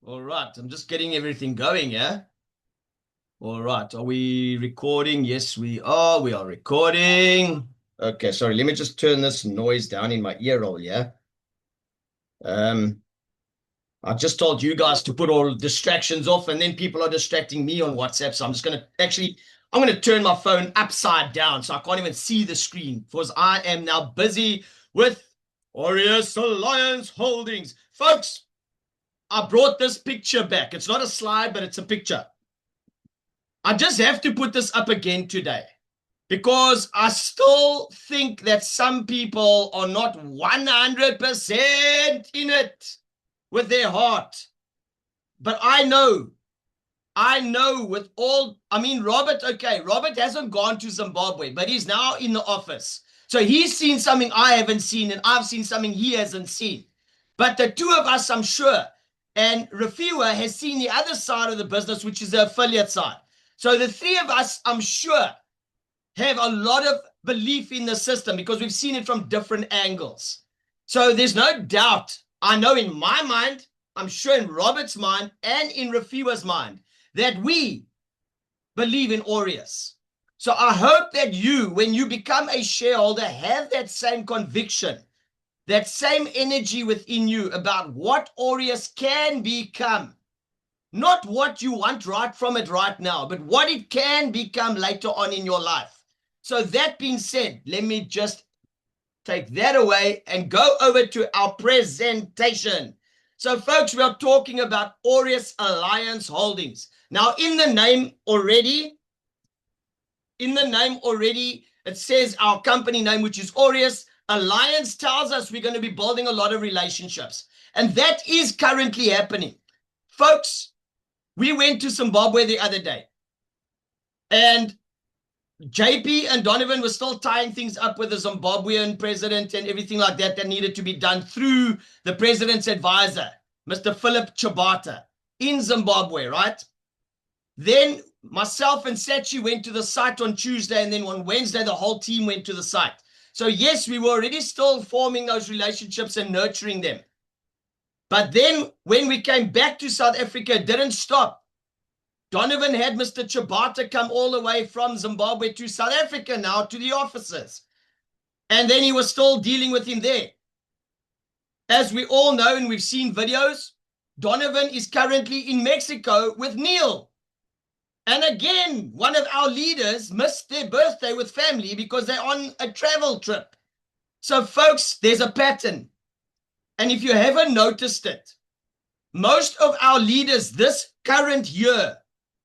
All right, I'm just getting everything going, yeah? All right, are we recording? Yes, we are. We are recording. Okay, sorry, let me just turn this noise down in my ear roll, yeah? Um, I just told you guys to put all distractions off, and then people are distracting me on WhatsApp. So I'm just gonna I'm gonna turn my phone upside down so I can't even see the screen because I am now busy with Aureus Alliance Holdings. Folks, I brought this picture back. It's not a slide, but it's a picture. I just have to put this up again today because I still think that some people are not 100% in it with their heart. But I know with all, I mean, Robert, okay, Robert hasn't gone to Zimbabwe, but he's now in the office. So he's seen something I haven't seen, and I've seen something he hasn't seen. But the two of us, I'm sure, and Rafiwa has seen the other side of the business, which is the affiliate side. So the three of us, I'm sure, have a lot of belief in the system because we've seen it from different angles. So there's no doubt, I know in my mind, I'm sure in Robert's mind and in Rafiwa's mind, that we believe in Aureus. So I hope that you, when you become a shareholder, have that same conviction, that same energy within you about what Aureus can become. Not what you want right from it right now, but what it can become later on in your life. So that being said, let me just take that away and go over to our presentation. So folks, we are talking about Aureus Alliance Holdings. Now in the name already, it says our company name, which is Aureus. Alliance tells us we're going to be building a lot of relationships. And that is currently happening. Folks, we went to Zimbabwe the other day. And JP and Donovan were still tying things up with the Zimbabwean president and everything like that that needed to be done through the president's advisor, Mr. Philip Chibata, in Zimbabwe, right? Then myself and Sachi went to the site on Tuesday, and then on Wednesday, the whole team went to the site. So yes, we were already still forming those relationships and nurturing them. But then when we came back to South Africa, it didn't stop. Donovan had Mr. Chibata come all the way from Zimbabwe to South Africa now to the offices. And then he was still dealing with him there. As we all know, and we've seen videos, Donovan is currently in Mexico with Neil. And again, one of our leaders missed their birthday with family because they're on a travel trip. So folks, there's a pattern. And if you haven't noticed it, most of our leaders this current year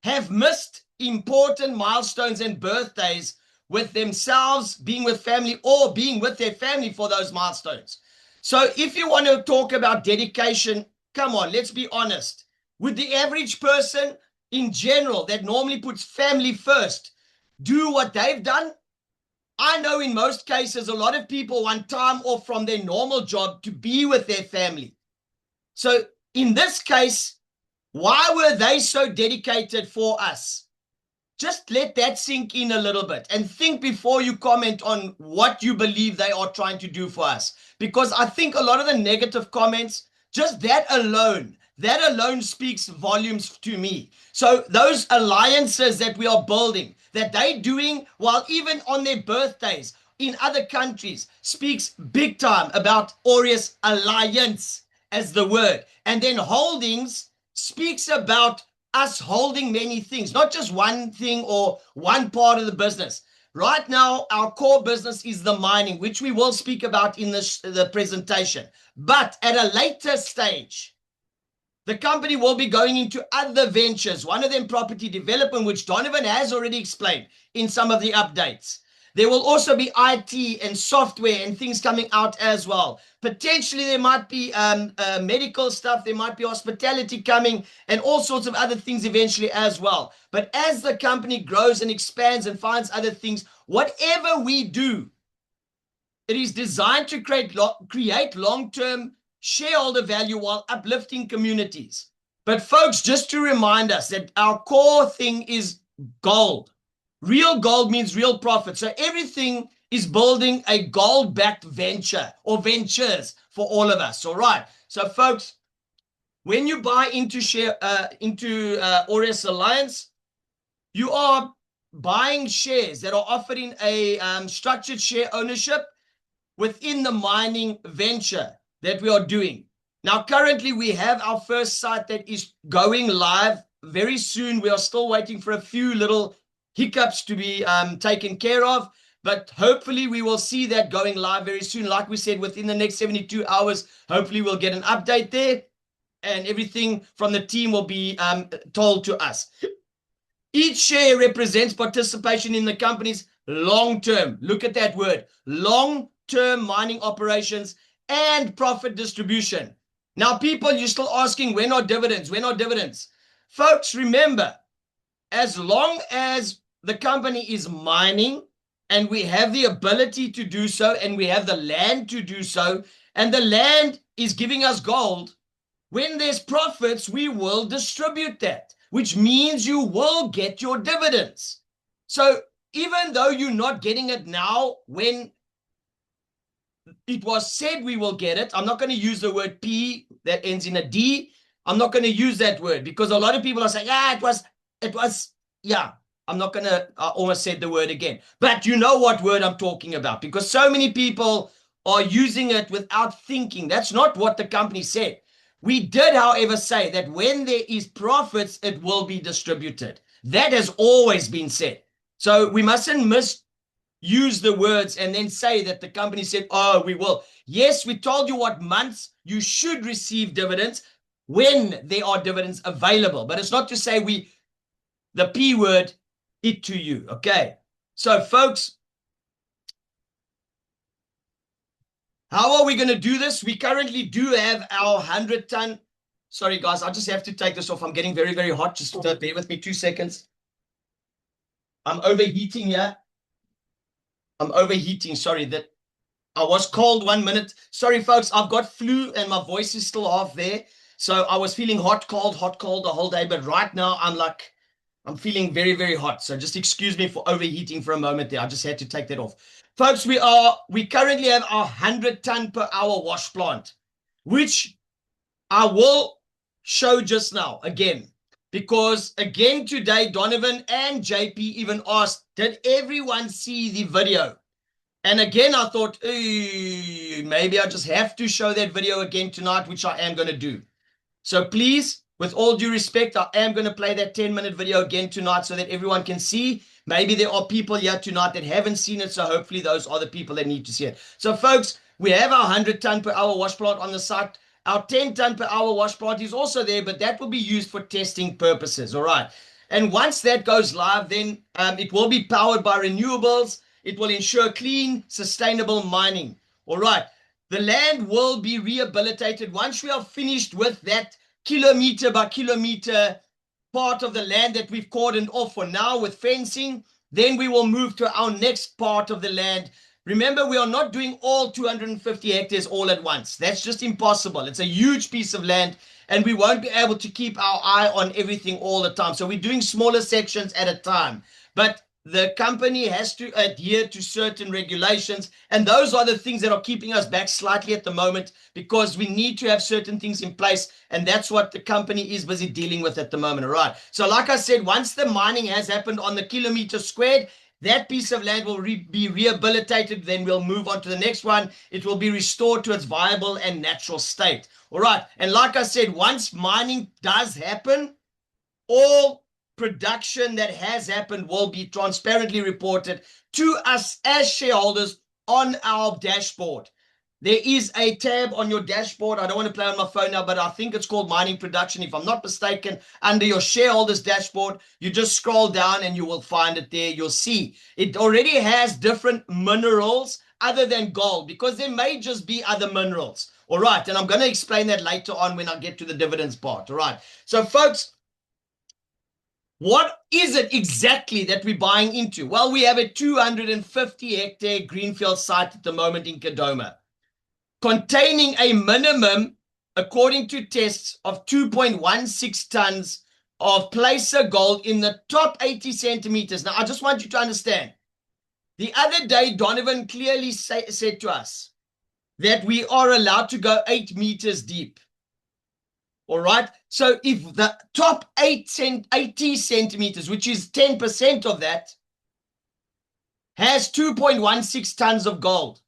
have missed important milestones and birthdays with themselves, being with family, or being with their family for those milestones. So if you want to talk about dedication, come on, let's be honest. Would the average person in general that normally puts family first do what they've done? I know in most cases, a lot of people want time off from their normal job to be with their family. So in this case, why were they so dedicated for us? Just let that sink in a little bit and think before you comment on what you believe they are trying to do for us. Because I think a lot of the negative comments, just that alone speaks volumes to me. So those alliances that we are building, that they're doing while even on their birthdays in other countries, speaks big time about Aureus Alliance as the word. And then holdings speaks about us holding many things, not just one thing or one part of the business. Right now, our core business is the mining, which we will speak about in the presentation. But at a later stage, the company will be going into other ventures, one of them property development, which Donovan has already explained in some of the updates. There will also be IT and software and things coming out as well. Potentially, there might be medical stuff. There might be hospitality coming and all sorts of other things eventually as well. But as the company grows and expands and finds other things, whatever we do, it is designed to create long-term shareholder value while uplifting communities. But folks, just to remind us that our core thing is gold. Real gold means real profit. So everything is building a gold-backed venture or ventures for all of us. All right. So folks, when you buy into Aureus Alliance, you are buying shares that are offering a structured share ownership within the mining venture that we are doing. Now, currently, we have our first site that is going live very soon. We are still waiting for a few little hiccups to be taken care of, but hopefully we will see that going live very soon. Like we said, within the next 72 hours, hopefully we'll get an update there and everything from the team will be told to us. Each share represents participation in the company's long-term, look at that word, long-term mining operations and profit distribution. Now, people, you're still asking, when are dividends? When are dividends? Folks, remember, as long as the company is mining and we have the ability to do so and we have the land to do so, and the land is giving us gold, when there's profits, we will distribute that, which means you will get your dividends. So even though you're not getting it now, when it was said we will get it, I'm not going to use the word P that ends in a D. I'm not going to use that word because a lot of people are saying, yeah, it was, yeah. I'm not going to, I almost said the word again. But you know what word I'm talking about, because so many people are using it without thinking. That's not what the company said. We did, however, say that when there is profits, it will be distributed. That has always been said. So we mustn't misuse the words and then say that the company said, oh, we will. Yes, we told you what months you should receive dividends when there are dividends available. But it's not to say the P word, it to you. Okay. So, folks, how are we going to do this? We currently do have our 100-ton. Sorry, guys, I just have to take this off. I'm getting very, very hot. Just bear with me 2 seconds. I'm overheating here. I'm overheating. Sorry, that I was cold 1 minute. Sorry, folks, I've got flu and my voice is still half there. So I was feeling hot, cold the whole day. But right now I'm feeling very, very hot. So just excuse me for overheating for a moment there. I just had to take that off. Folks, we currently have our 100-ton per hour wash plant, which I will show just now again. Because again today, Donovan and JP even asked, did everyone see the video? And again, I thought, maybe I just have to show that video again tonight, which I am going to do. So please, with all due respect, I am going to play that 10-minute video again tonight so that everyone can see. Maybe there are people here tonight that haven't seen it, so hopefully those are the people that need to see it. So, folks, we have our 100-ton per hour wash plant on the site. Our 10-ton per hour wash plant is also there, but that will be used for testing purposes, all right? And once that goes live, then it will be powered by renewables. It will ensure clean, sustainable mining, all right? The land will be rehabilitated once we are finished with that kilometer by kilometer part of the land that we've cordoned off for now with fencing. Then we will move to our next part of the land. Remember, we are not doing all 250 hectares all at once. That's just impossible. It's a huge piece of land, and we won't be able to keep our eye on everything all the time. So we're doing smaller sections at a time. But the company has to adhere to certain regulations, and those are the things that are keeping us back slightly at the moment, because we need to have certain things in place, and that's what the company is busy dealing with at the moment. All right. So like I said, once the mining has happened on the kilometer squared, that piece of land will be rehabilitated. Then we'll move on to the next one. It will be restored to its viable and natural state. All right. And like I said, once mining does happen, all production that has happened will be transparently reported to us as shareholders on our dashboard. There is a tab on your dashboard. I don't want to play on my phone now, but I think it's called mining production, if I'm not mistaken. Under your shareholders dashboard, you just scroll down and you will find it there. You'll see it already has different minerals other than gold, because there may just be other minerals. All right. And I'm going to explain that later on when I get to the dividends part. All right. So, folks, what is it exactly that we're buying into? Well, we have a 250 hectare greenfield site at the moment in Kadoma, containing a minimum, according to tests, of 2.16 tons of placer gold in the top 80 centimeters. Now, I just want you to understand. The other day, Donovan clearly said to us that we are allowed to go 8 meters deep. All right. So if the top 80 centimeters, which is 10% of that, has 2.16 tons of gold,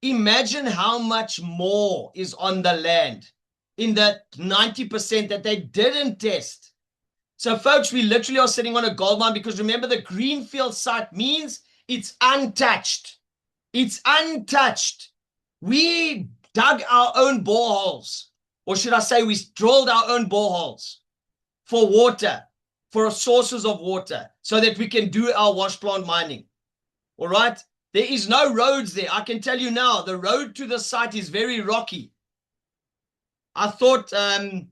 imagine how much more is on the land in the 90% that they didn't test. So, folks, we literally are sitting on a gold mine because remember, the greenfield site means it's untouched. It's untouched. We dug our own boreholes, or should I say, we drilled our own boreholes for water, for sources of water, so that we can do our wash plant mining. All right. There is no roads there. I can tell you now, the road to the site is very rocky. I thought, I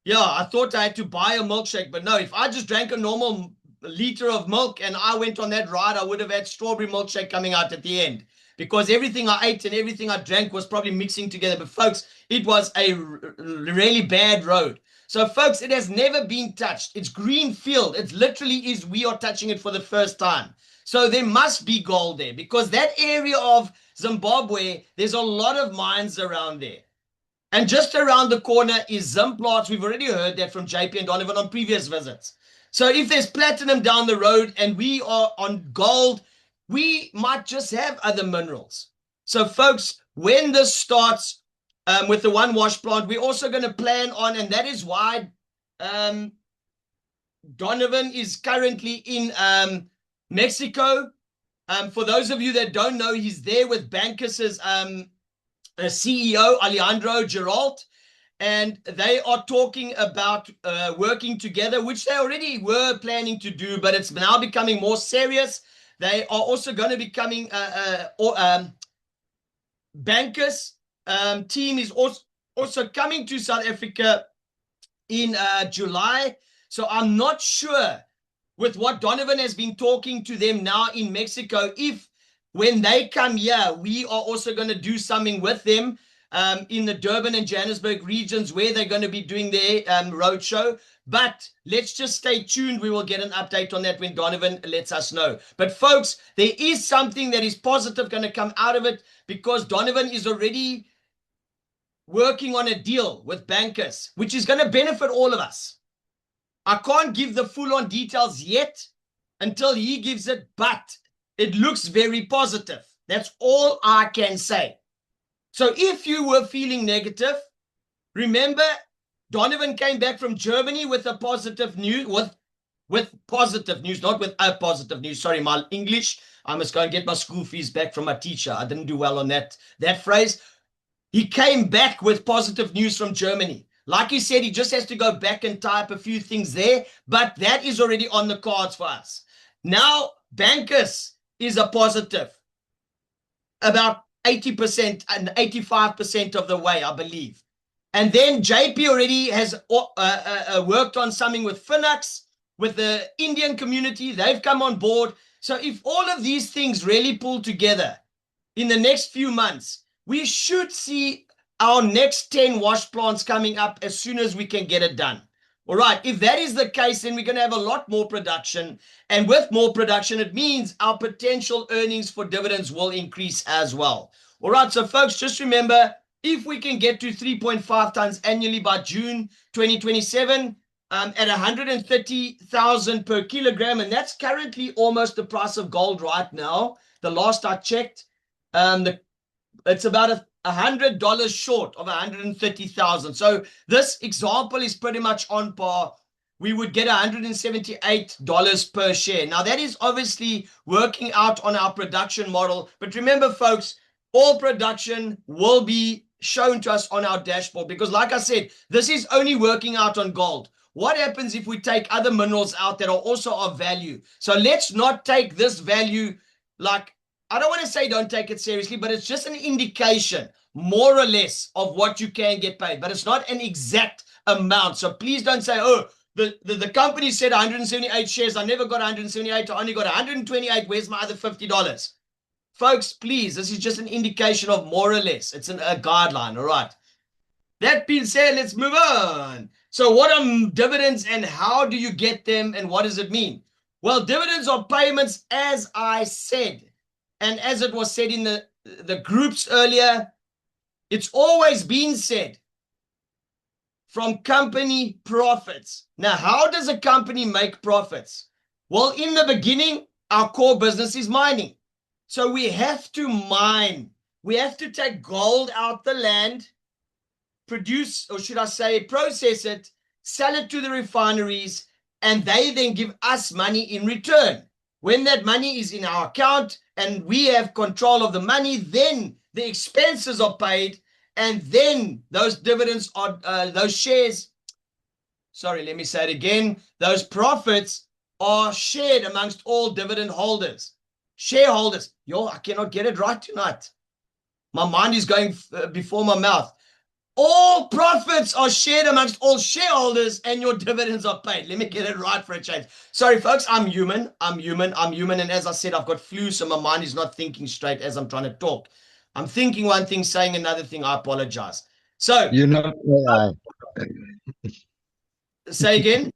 had to buy a milkshake, but no, if I just drank a normal liter of milk and I went on that ride, I would have had strawberry milkshake coming out at the end because everything I ate and everything I drank was probably mixing together. But folks, it was a really bad road. So folks, it has never been touched. It's green field. It literally is. We are touching it for the first time. So there must be gold there because that area of Zimbabwe, there's a lot of mines around there. And just around the corner is Zimplats. We've already heard that from JP and Donovan on previous visits. So if there's platinum down the road and we are on gold, we might just have other minerals. So folks, when this starts with the one wash plant, we're also going to plan on, and that is why Donovan is currently in Mexico. For those of you that don't know, he's there with Bankers' CEO, Alejandro Geralt, and they are talking about working together, which they already were planning to do, but it's now becoming more serious. They are also going to be coming, Bankers team is also coming to South Africa in July. So I'm not sure with what Donovan has been talking to them now in Mexico, if when they come here, we are also going to do something with them in the Durban and Johannesburg regions where they're going to be doing their roadshow. But let's just stay tuned. We will get an update on that when Donovan lets us know. But folks, there is something that is positive going to come out of it because Donovan is already working on a deal with Bankers, which is going to benefit all of us. I can't give the full-on details yet until he gives it, but it looks very positive. That's all I can say. So if you were feeling negative, remember, Donovan came back from Germany with a positive news, with positive news, not with a positive news. Sorry, my English. I must go and get my school fees back from my teacher. I didn't do well on that phrase. He came back with positive news from Germany. Like he said, he just has to go back and type a few things there, but that is already on the cards for us. Now, Bankers is a positive, about 80% and 85% of the way, I believe. And then JP already has worked on something with Finax, with the Indian community. They've come on board. So if all of these things really pull together in the next few months, we should see our next 10 wash plants coming up as soon as we can get it done. All right. If that is the case, then we're going to have a lot more production. And with more production, it means our potential earnings for dividends will increase as well. All right. So folks, just remember, if we can get to 3.5 tons annually by June 2027, at 130,000 per kilogram, and that's currently almost the price of gold right now. The last I checked, it's about $100 short of 130,000. So this example is pretty much on par. We would get $178 per share. Now that is obviously working out on our production model. But remember, folks, all production will be shown to us on our dashboard because, like I said, this is only working out on gold. What happens if we take other minerals out that are also of value? So let's not take this value like, I don't want to say don't take it seriously, but it's just an indication, more or less, of what you can get paid. But it's not an exact amount. So please don't say, oh, the company said 178 shares. I never got 178. I only got 128. Where's my other $50? Folks, please, this is just an indication of more or less. It's a guideline, all right? That being said, let's move on. So what are dividends and how do you get them and what does it mean? Well, dividends are payments, as I said. And as it was said in the groups earlier, it's always been said, from company profits. Now, how does a company make profits? Well, in the beginning, our core business is mining. So we have to mine. We have to take gold out the land, produce, or should I say, process it, sell it to the refineries, and they then give us money in return. When that money is in our account and we have control of the money, then the expenses are paid, and then those dividends are, those shares, sorry, let me say it again, those profits are shared amongst all dividend holders, shareholders. Yo, I cannot get it right tonight. My mind is going before my mouth. All profits are shared amongst all shareholders and your dividends are paid. Let me get it right for a change. Sorry, folks, I'm human. And as I said, I've got flu, so my mind is not thinking straight as I'm trying to talk. I'm thinking one thing, saying another thing. I apologize. So, You're not AI. Say again?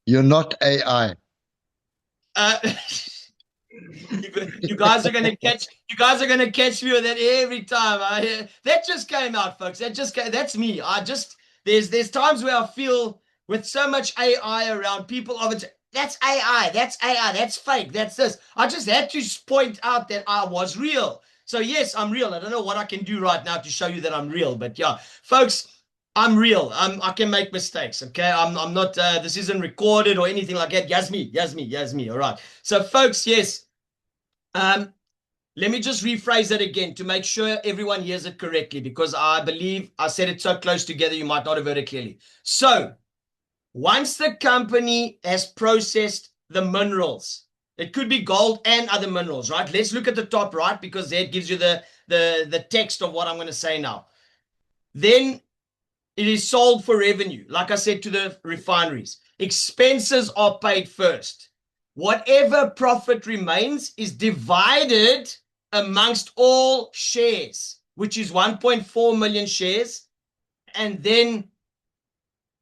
You're not AI. You guys are gonna catch me with that every time. That just came out, folks. That's me. There's times where I feel with so much AI around, people of it, that's AI, that's fake, that's this. I just had to point out that I was real. So yes, I'm real. I don't know what I can do right now to show you that I'm real, but yeah, folks, I'm real. I can make mistakes. Okay, I'm not. This isn't recorded or anything like that. Yasmi. All right. So, folks, yes. Let me just rephrase that again to make sure everyone hears it correctly, because I believe I said it so close together you might not have heard it clearly. So, once the company has processed the minerals, it could be gold and other minerals, right? Let's look at the top right, because that gives you the text of what I'm going to say now. Then it is sold for revenue, like I said, to the refineries. Expenses are paid first. Whatever profit remains is divided amongst all shares, which is 1.4 million shares. And then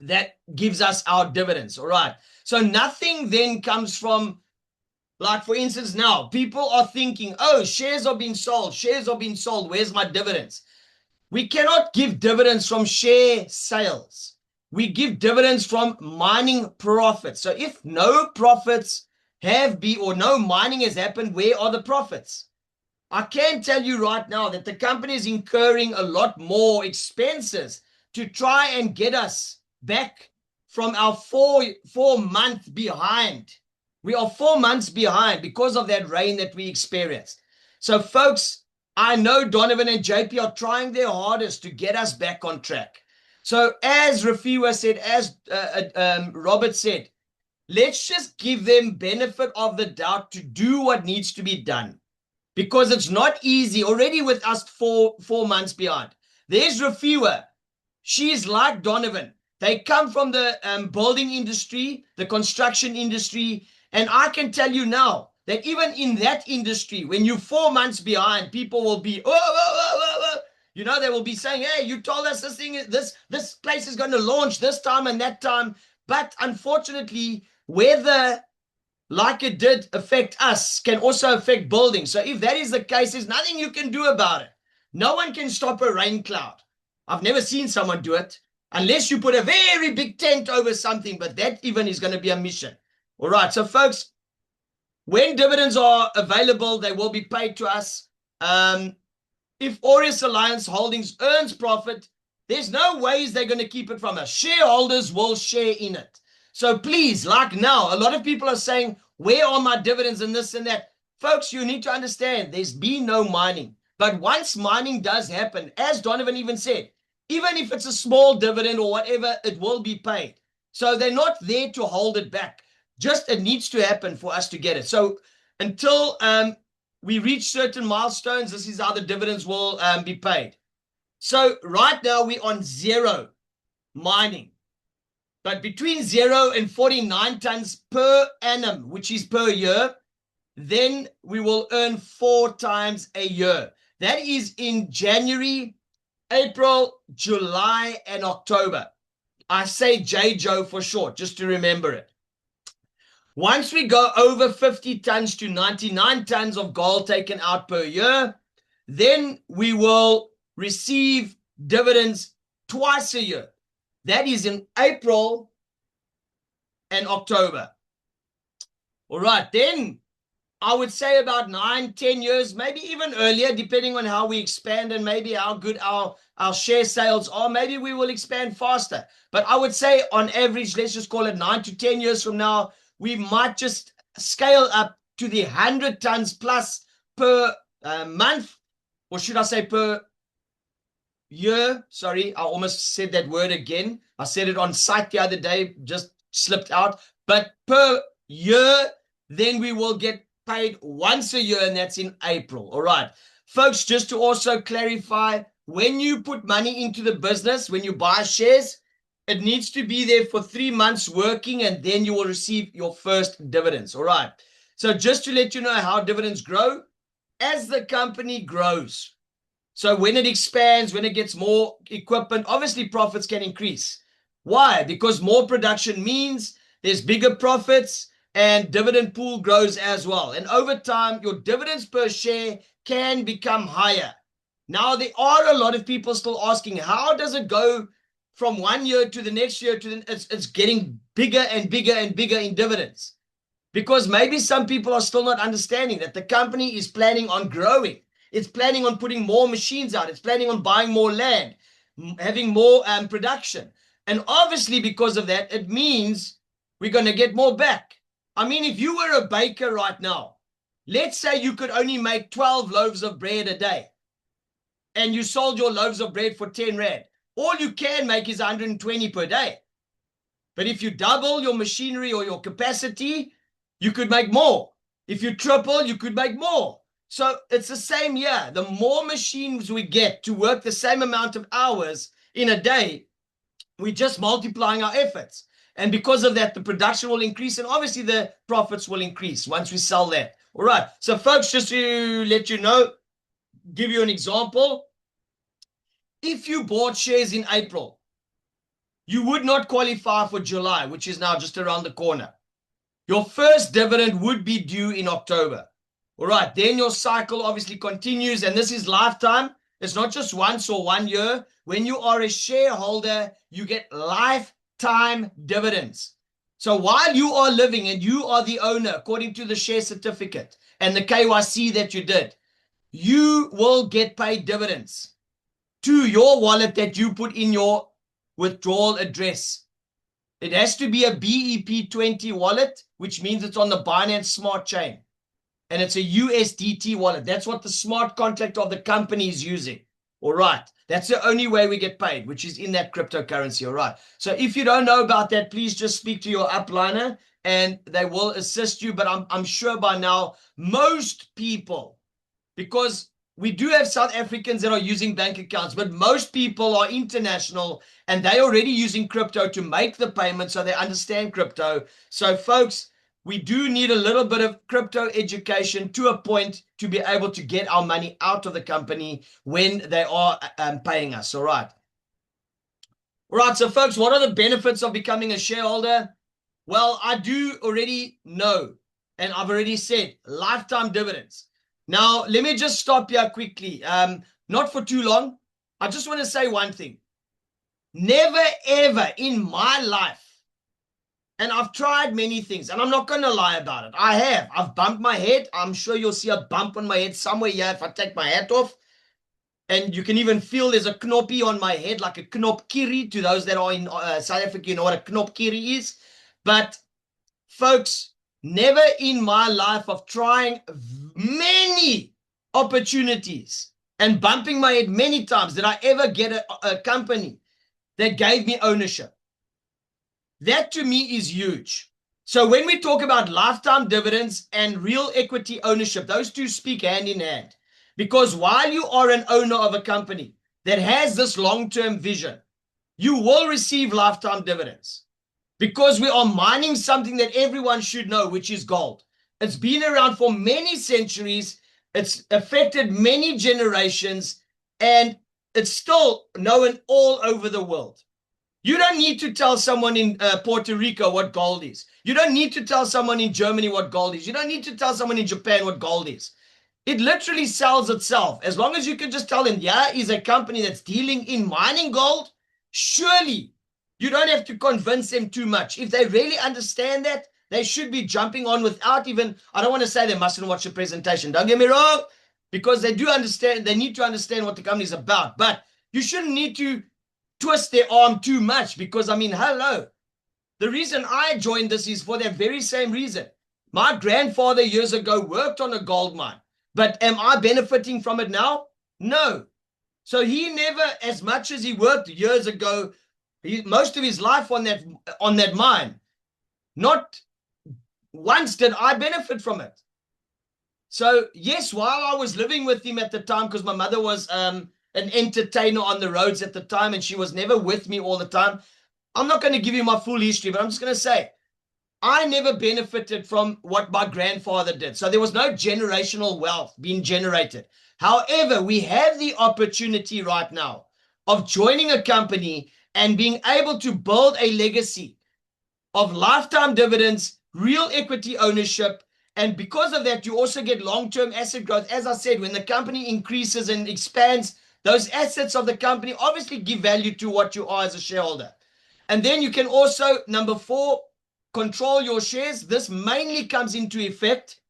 that gives us our dividends. All right. So nothing then comes from, like, for instance, now people are thinking, oh, shares are being sold. Where's my dividends? We cannot give dividends from share sales. We give dividends from mining profits. So if no profits have been, or no mining has happened, where are the profits? I can tell you right now that the company is incurring a lot more expenses to try and get us back from our four month behind. We are 4 months behind because of that rain that we experienced. So, folks, I know Donovan and JP are trying their hardest to get us back on track. So, as Rafiwa said, as Robert said, let's just give them benefit of the doubt to do what needs to be done, because it's not easy already with us four months behind. There's Rafiwa. She's like Donovan. They come from the building industry, the construction industry, and I can tell you now that even in that industry, when you're 4 months behind, people will be, you know, they will be saying, hey, you told us this place is going to launch this time and that time. But unfortunately, weather, like it did affect us, can also affect buildings. So if that is the case, there's nothing you can do about it. No one can stop a rain cloud. I've never seen someone do it, unless you put a very big tent over something, but that even is going to be a mission. All right, so folks, when dividends are available, they will be paid to us. If Aureus Alliance Holdings earns profit, there's no ways they're going to keep it from us. Shareholders will share in it. So please, like now, a lot of people are saying, where are my dividends and this and that? Folks, you need to understand there's been no mining. But once mining does happen, as Donovan even said, even if it's a small dividend or whatever, it will be paid. So they're not there to hold it back. Just it needs to happen for us to get it. So until we reach certain milestones, this is how the dividends will be paid. So right now we're on zero mining. But between 0 and 49 tons per annum, which is per year, then we will earn 4 times a year. That is in January, April, July, and October. I say JJO for short, just to remember it. Once we go over 50 tons to 99 tons of gold taken out per year, then we will receive dividends twice a year. That is in April and October. All right, then I would say about 9-10 years, maybe even earlier, depending on how we expand and maybe how good our share sales are. Maybe we will expand faster. But I would say on average, let's just call it 9 to 10 years from now, we might just scale up to the 100 tons plus per month, or should I say per year? Sorry, I almost said that word again. I said it on site the other day, just slipped out. But per year, then we will get paid once a year, and that's in April. All right, folks, just to also clarify, when you put money into the business, when you buy shares, it needs to be there for 3 months working, and then you will receive your first dividends. All right, so just to let you know how dividends grow, as the company grows. So when it expands, when it gets more equipment, obviously profits can increase. Why? Because more production means there's bigger profits, and dividend pool grows as well. And over time, your dividends per share can become higher. Now, there are a lot of people still asking, how does it go from 1 year to the next year to it's getting bigger and bigger and bigger in dividends? Because maybe some people are still not understanding that the company is planning on growing. It's planning on putting more machines out. It's planning on buying more land, having more production. And obviously, because of that, it means we're going to get more back. I mean, if you were a baker right now, let's say you could only make 12 loaves of bread a day, and you sold your loaves of bread for 10 Rand. All you can make is 120 per day. But if you double your machinery or your capacity, you could make more. If you triple, you could make more. So it's the same here. The more machines we get to work the same amount of hours in a day, we're just multiplying our efforts. And because of that, the production will increase, and obviously the profits will increase once we sell that. All right. So folks, just to let you know, give you an example. If you bought shares in April, you would not qualify for July, which is now just around the corner. Your first dividend would be due in October. All right. Then your cycle obviously continues, and this is lifetime. It's not just once or 1 year. When you are a shareholder, you get lifetime dividends. So while you are living and you are the owner, according to the share certificate and the KYC that you did, you will get paid dividends to your wallet that you put in your withdrawal address. It has to be a BEP20 wallet, which means it's on the Binance Smart Chain. And it's a USDT wallet. That's what the smart contract of the company is using. All right. That's the only way we get paid, which is in that cryptocurrency. All right. So if you don't know about that, please just speak to your upliner and they will assist you. But I'm sure by now, most people, because we do have South Africans that are using bank accounts, but most people are international and they're already using crypto to make the payment, so they understand crypto. So folks, we do need a little bit of crypto education to a point to be able to get our money out of the company when they are paying us. All right. All right. So folks, what are the benefits of becoming a shareholder? Well, I do already know, and I've already said lifetime dividends. Now, let me just stop here quickly. Not for too long. I just want to say one thing. Never, ever in my life, and I've tried many things, and I'm not going to lie about it. I have. I've bumped my head. I'm sure you'll see a bump on my head somewhere here if I take my hat off. And you can even feel there's a knoppy on my head, like a knopkiri. To those that are in South Africa, you know what a knopkiri is. But, folks, never in my life of trying many opportunities and bumping my head many times did I ever get a company that gave me ownership. That to me is huge. So when we talk about lifetime dividends and real equity ownership, those two speak hand in hand. Because while you are an owner of a company that has this long-term vision, you will receive lifetime dividends. Because we are mining something that everyone should know, which is gold. It's been around for many centuries. It's affected many generations, and it's still known all over the world. You don't need to tell someone in Puerto Rico what gold is. You don't need to tell someone in Germany what gold is. You don't need to tell someone in Japan what gold is. It literally sells itself. As long as you can just tell them, yeah, is a company that's dealing in mining gold, surely You don't have to convince them too much. If they really understand that, they should be jumping on without even, I don't want to say they mustn't watch the presentation. Don't get me wrong, because they do understand, they need to understand what the company is about. But you shouldn't need to twist their arm too much because, I mean, hello. The reason I joined this is for that very same reason. My grandfather years ago worked on a gold mine, but am I benefiting from it now? No. So he never, as much as he worked years ago, most of his life on that mine, not once did I benefit from it. So yes, while I was living with him at the time, because my mother was an entertainer on the roads at the time, and she was never with me all the time. I'm not going to give you my full history, but I'm just going to say, I never benefited from what my grandfather did. So there was no generational wealth being generated. However, we have the opportunity right now of joining a company and being able to build a legacy of lifetime dividends, real equity ownership. And because of that, you also get long-term asset growth. As I said, when the company increases and expands, those assets of the company obviously give value to what you are as a shareholder. And then you can also, number 4, control your shares. This mainly comes into effect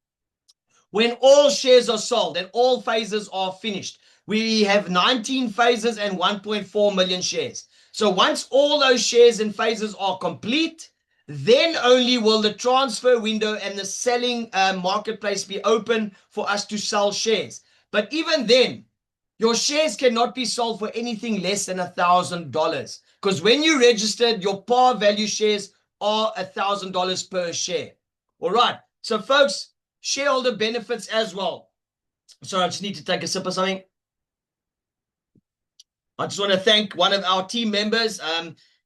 when all shares are sold and all phases are finished. We have 19 phases and 1.4 million shares. So once all those shares and phases are complete, then only will the transfer window and the selling marketplace be open for us to sell shares. But even then, your shares cannot be sold for anything less than $1,000. Because when you registered, your par value shares are $1,000 per share. All right. So folks, shareholder benefits as well. Sorry, I just need to take a sip of something. I just want to thank one of our team members.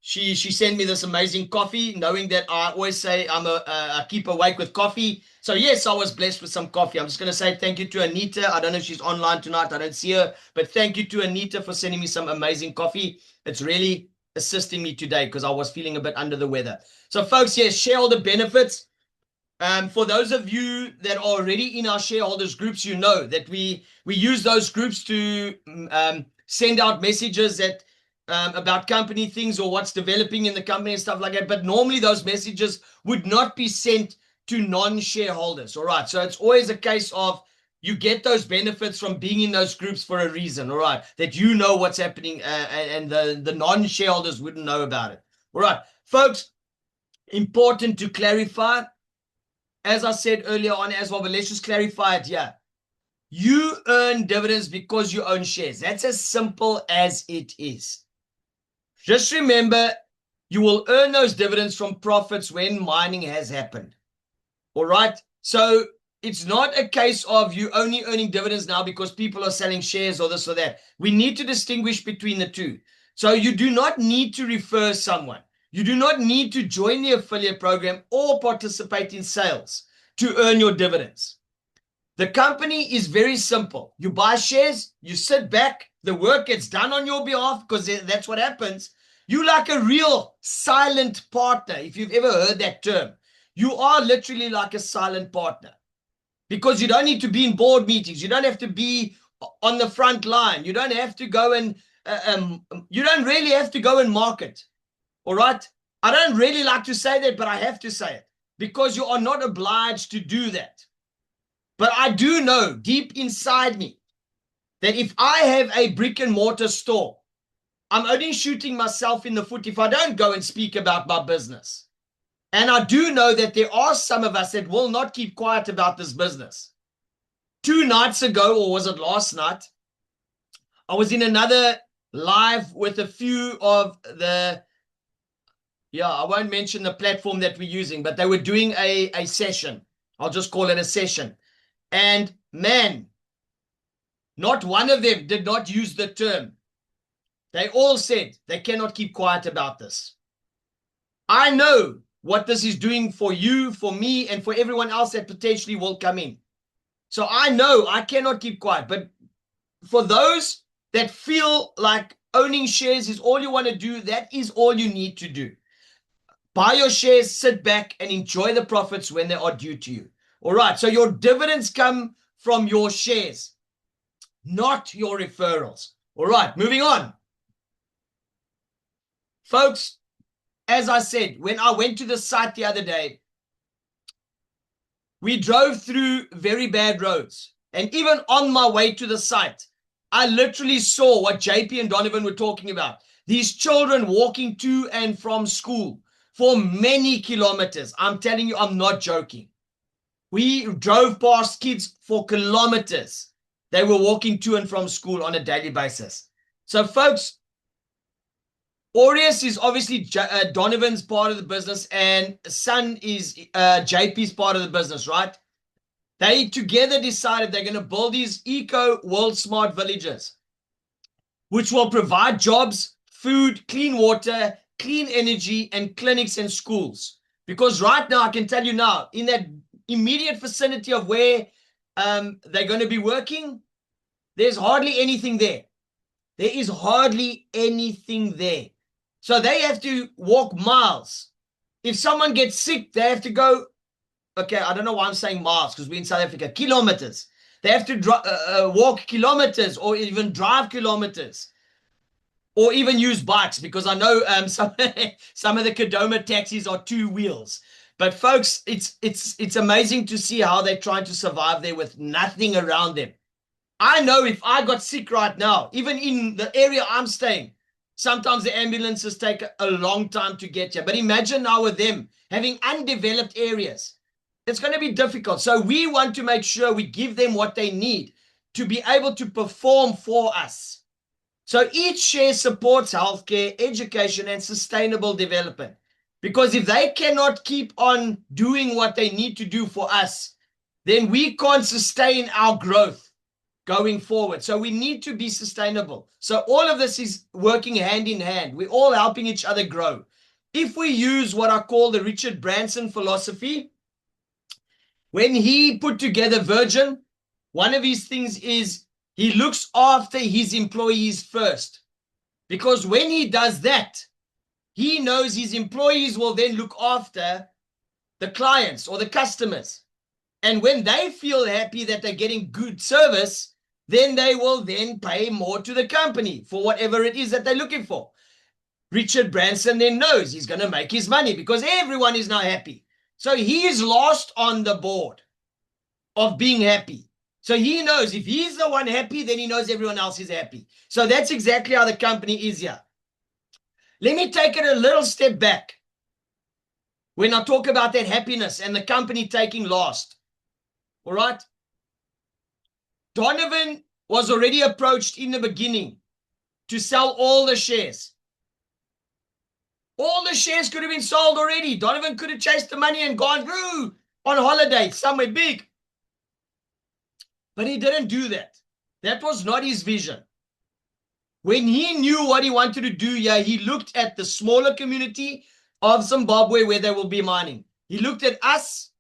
She sent me this amazing coffee, knowing that I always say I keep awake with coffee. So yes, I was blessed with some coffee. I'm just going to say thank you to Anita. I don't know if she's online tonight. I don't see her, but thank you to Anita for sending me some amazing coffee. It's really assisting me today because I was feeling a bit under the weather. So folks, yes, shareholder benefits. For those of you that are already in our shareholders groups, you know that we use those groups to send out messages that about company things or what's developing in the company and stuff like that. But normally those messages would not be sent to non-shareholders. All right. So it's always a case of you get those benefits from being in those groups for a reason. All right. That you know what's happening and the non-shareholders wouldn't know about it. All right, folks, important to clarify, as I said earlier on as well, but let's just clarify it here. You earn dividends because you own shares. That's as simple as it is. Just remember, you will earn those dividends from profits when mining has happened. All right? So it's not a case of you only earning dividends now because people are selling shares or this or that. We need to distinguish between the two. So you do not need to refer someone. You do not need to join the affiliate program or participate in sales to earn your dividends. The company is very simple. You buy shares, you sit back, the work gets done on your behalf because that's what happens. You like a real silent partner, if you've ever heard that term. You are literally like a silent partner because you don't need to be in board meetings. You don't have to be on the front line. You don't have to go and you don't really have to go and market. All right. I don't really like to say that, but I have to say it because you are not obliged to do that. But I do know deep inside me that if I have a brick and mortar store, I'm only shooting myself in the foot if I don't go and speak about my business. And I do know that there are some of us that will not keep quiet about this business. 2 nights ago, or was it last night, I was in another live with a few of the, I won't mention the platform that we're using, but they were doing a session. I'll just call it a session. And man, not one of them did not use the term. They all said they cannot keep quiet about this. I know what this is doing for you, for me, and for everyone else that potentially will come in. So I know I cannot keep quiet. But for those that feel like owning shares is all you want to do, that is all you need to do. Buy your shares, sit back, and enjoy the profits when they are due to you. All right, so your dividends come from your shares, not your referrals. All right, moving on. Folks, as I said, when I went to the site the other day, we drove through very bad roads. And even on my way to the site, I literally saw what JP and Donovan were talking about. These children walking to and from school for many kilometers. I'm telling you, I'm not joking. We drove past kids for kilometers. They were walking to and from school on a daily basis. So, folks, Aureus is obviously Donovan's part of the business, and Sun is JP's part of the business, right? They together decided they're going to build these eco world smart villages, which will provide jobs, food, clean water, clean energy, and clinics and schools. Because right now, I can tell you now, in that immediate vicinity of where they're going to be working, there's hardly anything there. There is hardly anything there. So they have to walk miles. If someone gets sick, they have to go, okay, I don't know why I'm saying miles, because we're in South Africa, kilometers. They have to walk kilometers or even drive kilometers or even use bikes, because I know some of the Kadoma taxis are 2 wheels. But folks, it's amazing to see how they're trying to survive there with nothing around them. I know if I got sick right now, even in the area I'm staying, sometimes the ambulances take a long time to get here. But imagine now with them having undeveloped areas. It's going to be difficult. So we want to make sure we give them what they need to be able to perform for us. So each share supports healthcare, education, and sustainable development. Because if they cannot keep on doing what they need to do for us, then we can't sustain our growth going forward. So we need to be sustainable. So all of this is working hand in hand. We're all helping each other grow. If we use what I call the Richard Branson philosophy, when he put together Virgin, one of his things is he looks after his employees first. Because when he does that, he knows his employees will then look after the clients or the customers. And when they feel happy that they're getting good service, then they will then pay more to the company for whatever it is that they're looking for. Richard Branson then knows he's going to make his money because everyone is now happy. So he is last on the board of being happy. So he knows if he's the one happy, then he knows everyone else is happy. So that's exactly how the company is here. Let me take it a little step back. When I talk about that happiness and the company taking last, all right? Donovan was already approached in the beginning to sell all the shares. All the shares could have been sold already. Donovan could have chased the money and gone through on holiday somewhere big. But he didn't do that. That was not his vision. When he knew what he wanted to do here, he looked at the smaller community of Zimbabwe where they will be mining. He looked at us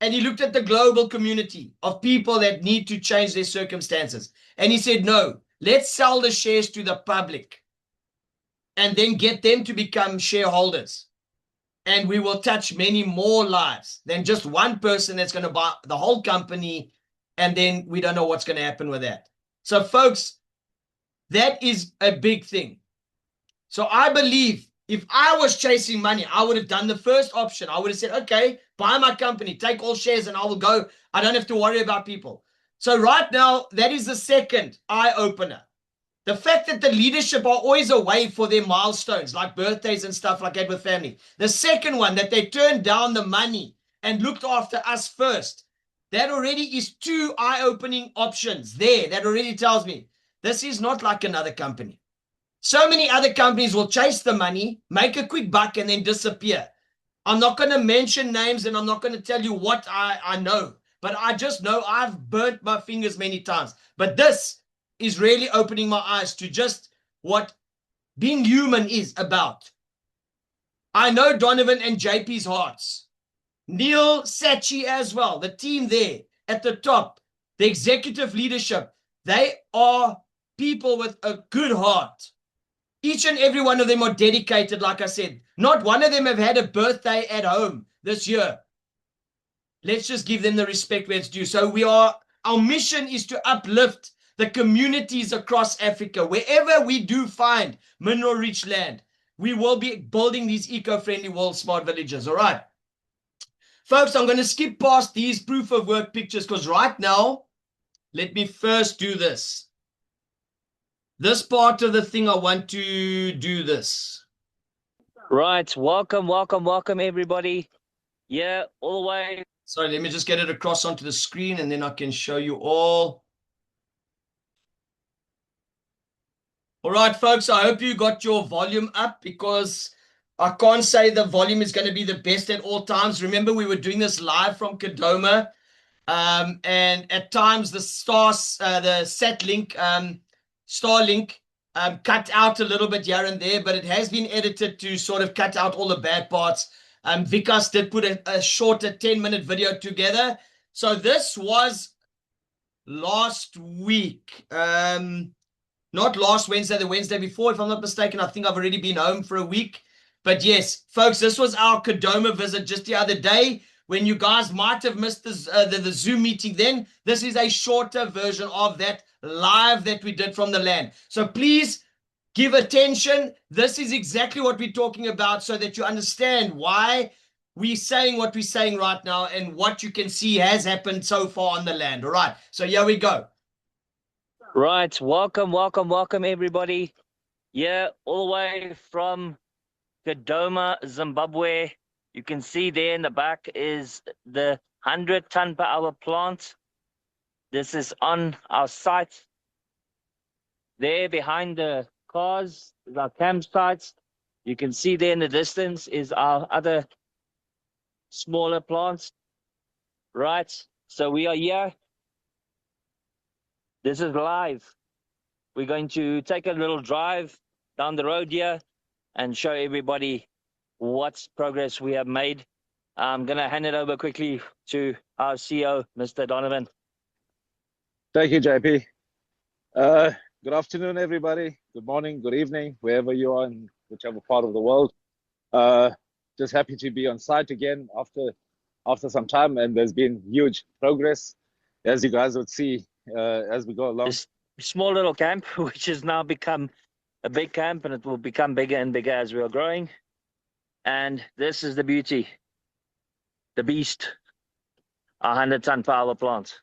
and he looked at the global community of people that need to change their circumstances. And he said, no, let's sell the shares to the public and then get them to become shareholders. And we will touch many more lives than just one person that's going to buy the whole company. And then we don't know what's going to happen with that. So folks, that is a big thing. So I believe if I was chasing money, I would have done the first option. I would have said, okay, buy my company, take all shares and I will go. I don't have to worry about people. So right now, that is the second eye-opener. The fact that the leadership are always away for their milestones, like birthdays and stuff like that with family. The second one, that they turned down the money and looked after us first. That already is 2 eye-opening options there. That already tells me this is not like another company. So many other companies will chase the money, make a quick buck, and then disappear. I'm not going to mention names and I'm not going to tell you what I know, but I just know I've burnt my fingers many times. But this is really opening my eyes to just what being human is about. I know Donovan and JP's hearts. Neil, Sachi as well, the team there at the top, the executive leadership, they are people with a good heart. Each and every one of them are dedicated, like I said. Not one of them have had a birthday at home this year. Let's just give them the respect where it's due. So our mission is to uplift the communities across Africa. Wherever we do find mineral-rich land, we will be building these eco-friendly world smart villages. All right. Folks, I'm going to skip past these proof of work pictures because right now, let me first do this. This part of the thing, I want to do this. Right. Welcome, everybody. Yeah, all the way. Sorry, let me just get it across onto the screen and then I can show you all. All right, folks, I hope you got your volume up because I can't say the volume is going to be the best at all times. Remember, we were doing this live from Kadoma, and at times the Starlink cut out a little bit here and there, but it has been edited to sort of cut out all the bad parts. Vikas did put a shorter 10-minute video together. So this was last week. Not last Wednesday, the Wednesday before, if I'm not mistaken. I think I've already been home for a week. But yes, folks, this was our Kadoma visit just the other day. When you guys might have missed the Zoom meeting then, this is a shorter version of that live that we did from the land. So please give attention. This is exactly what we're talking about so that you understand why we're saying what we're saying right now and what you can see has happened so far on the land. All right, so here we go. Right. Welcome, everybody. Yeah, all the way from Kadoma, Zimbabwe. You can see there in the back is the 100-ton-per-hour plant. This is on our site. There behind the cars is our campsites. You can see there in the distance is our other smaller plants. Right. So we are here. This is live. We're going to take a little drive down the road here and show everybody what progress we have made. I'm going to hand it over quickly to our CEO, Mr. Donovan. Thank you, JP. Good afternoon, everybody. Good morning, good evening, wherever you are in whichever part of the world. Just happy to be on site again after some time, and there's been huge progress, as you guys would see as we go along. This small little camp, which has now become a big camp, and it will become bigger and bigger as we are growing. And this is the beauty, the beast, our 100-ton-per-hour plant,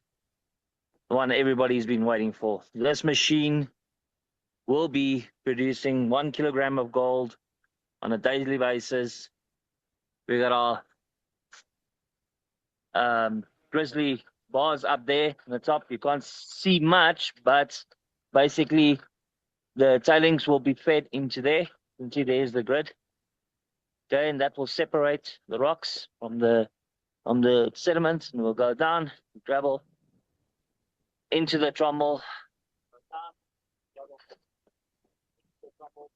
the one everybody's been waiting for. This machine will be producing 1 kilogram of gold on a daily basis. We got our grizzly bars up there on the top. You can't see much, but basically the tailings will be fed into there. You can see there's the grid. Okay, and that will separate the rocks from the sediment, and we'll go down, gravel into the trommel.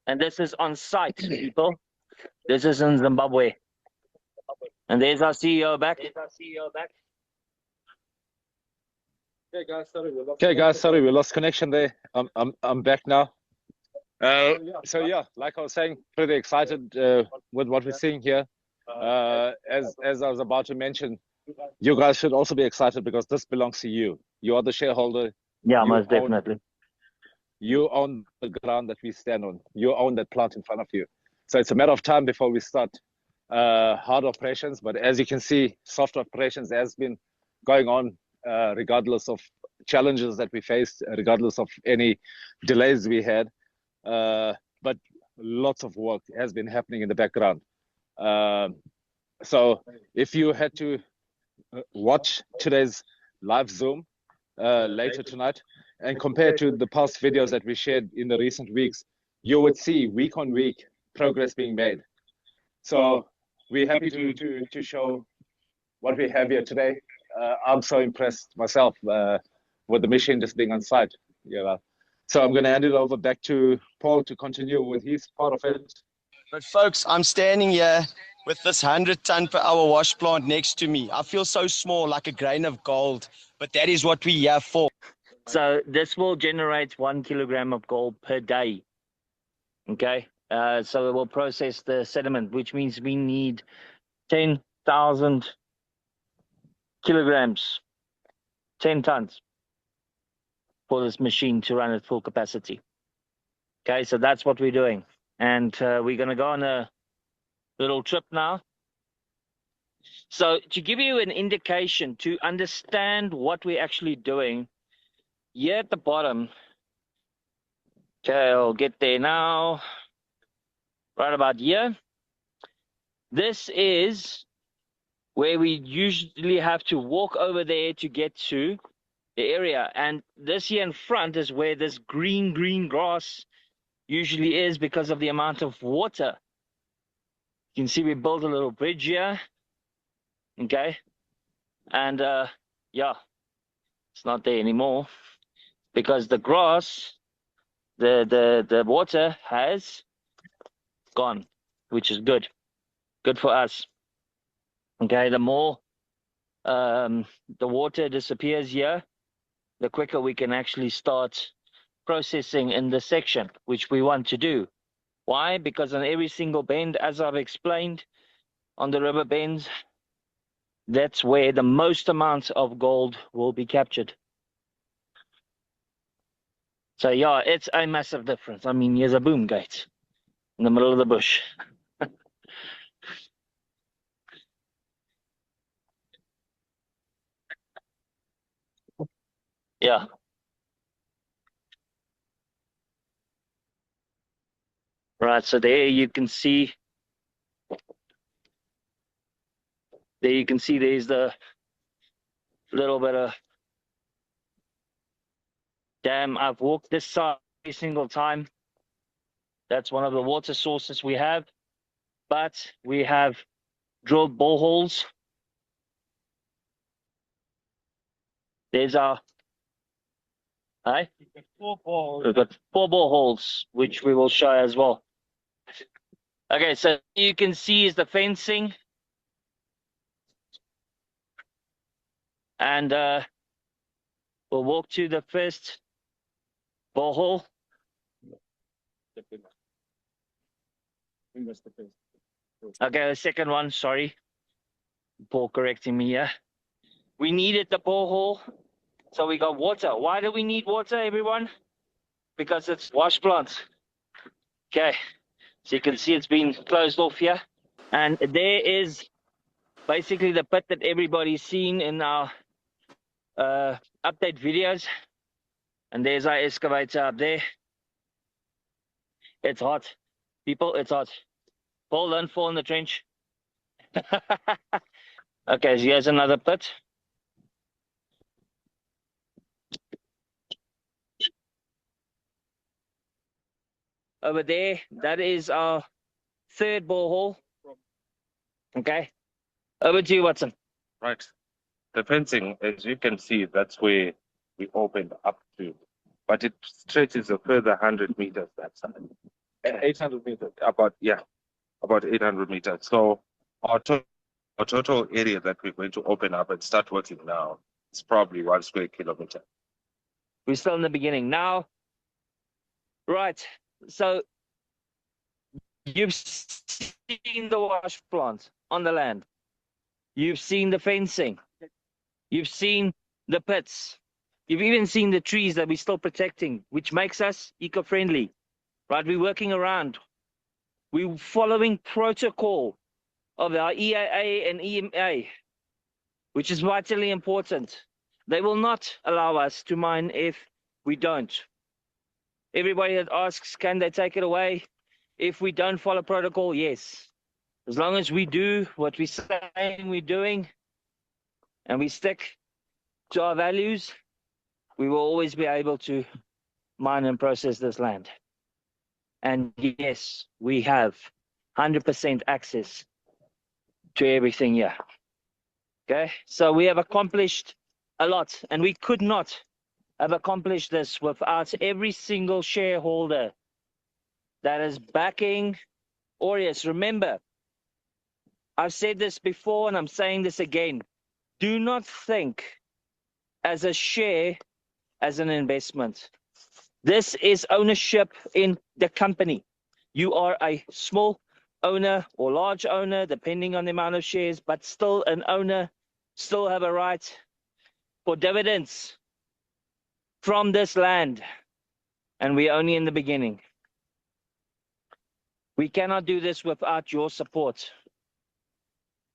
And this is on site, people. This is in Zimbabwe. And there's our CEO back. Okay, guys, sorry, we lost connection there. I'm back now. So yeah, like I was saying, pretty excited with what we're seeing here. As I was about to mention, you guys should also be excited because this belongs to you. You are the shareholder. Yeah, most definitely. You own the ground that we stand on. You own that plant in front of you. So it's a matter of time before we start hard operations. But as you can see, soft operations has been going on regardless of challenges that we faced, regardless of any delays we had. But lots of work has been happening in the background. So if you had to watch today's live Zoom later tonight and compare to the past videos that we shared in the recent weeks, you would see week on week progress being made. So we're happy to show what we have here today. I'm so impressed myself with the machine just being on site. So I'm going to hand it over back to Paul to continue with his part of it. But folks, I'm standing here with this 100-ton-per-hour wash plant next to me. I feel so small, like a grain of gold, but that is what we're here for. So this will generate 1 kilogram of gold per day. Okay, so it will process the sediment, which means we need 10,000 kilograms, 10 tons for this machine to run at full capacity. Okay, so that's what we're doing. And we're going to go on a little trip now. So to give you an indication, to understand what we're actually doing, here at the bottom, okay, I'll get there now, right about here. This is where we usually have to walk over there to get to the area. And this here in front is where this green grass usually is because of the amount of water. You can see we built a little bridge here. Okay. And yeah, it's not there anymore because the grass, the water has gone, which is good. Good for us. Okay, the more the water disappears here, the quicker we can actually start processing in this section, which we want to do. Why? Because on every single bend, as I've explained, on the river bends, that's where the most amount of gold will be captured. So yeah, it's a massive difference. I mean, here's a boom gate in the middle of the bush. Yeah. Right, so there you can see, there's the little bit of dam. I've walked this side every single time. That's one of the water sources we have, but we have drilled boreholes. There's our, we've got 4 boreholes, which we will show as well. Okay, so you can see is the fencing. And we'll walk to the first borehole. Okay, the second one, sorry. Paul correcting me here. We needed the borehole, so we got water. Why do we need water, everyone? Because it's wash plants. Okay, so you can see it's been closed off here. And there is basically the pit that everybody's seen in our update videos. And there's our excavator up there. It's hot. People, it's hot. Paul, don't fall in the trench. Okay, so here's another pit. Over there, that is our 3rd borehole. Okay. Over to you, Watson. Right. The fencing, as you can see, that's where we opened up to. But it stretches a further 100 meters that side. 800 meters. About 800 meters. So our total area that we're going to open up and start working now is probably 1 square kilometer. We're still in the beginning. Now, right. So you've seen the wash plant on the land. You've seen the fencing. You've seen the pits. You've even seen the trees that we're still protecting, which makes us eco-friendly. Right? We're working around. We're following protocol of our EAA and EMA, which is vitally important. They will not allow us to mine if we don't. Everybody that asks, can they take it away if we don't follow protocol? Yes. As long as we do what we say we're doing and we stick to our values, we will always be able to mine and process this land. And yes, we have 100% access to everything here. Okay, so we have accomplished a lot, and we could not have accomplished this without every single shareholder that is backing Aureus. Remember, I've said this before and I'm saying this again. Do not think as a share as an investment. This is ownership in the company. You are a small owner or large owner, depending on the amount of shares, but still an owner, still have a right for dividends from this land. And we're only in the beginning. We cannot do this without your support.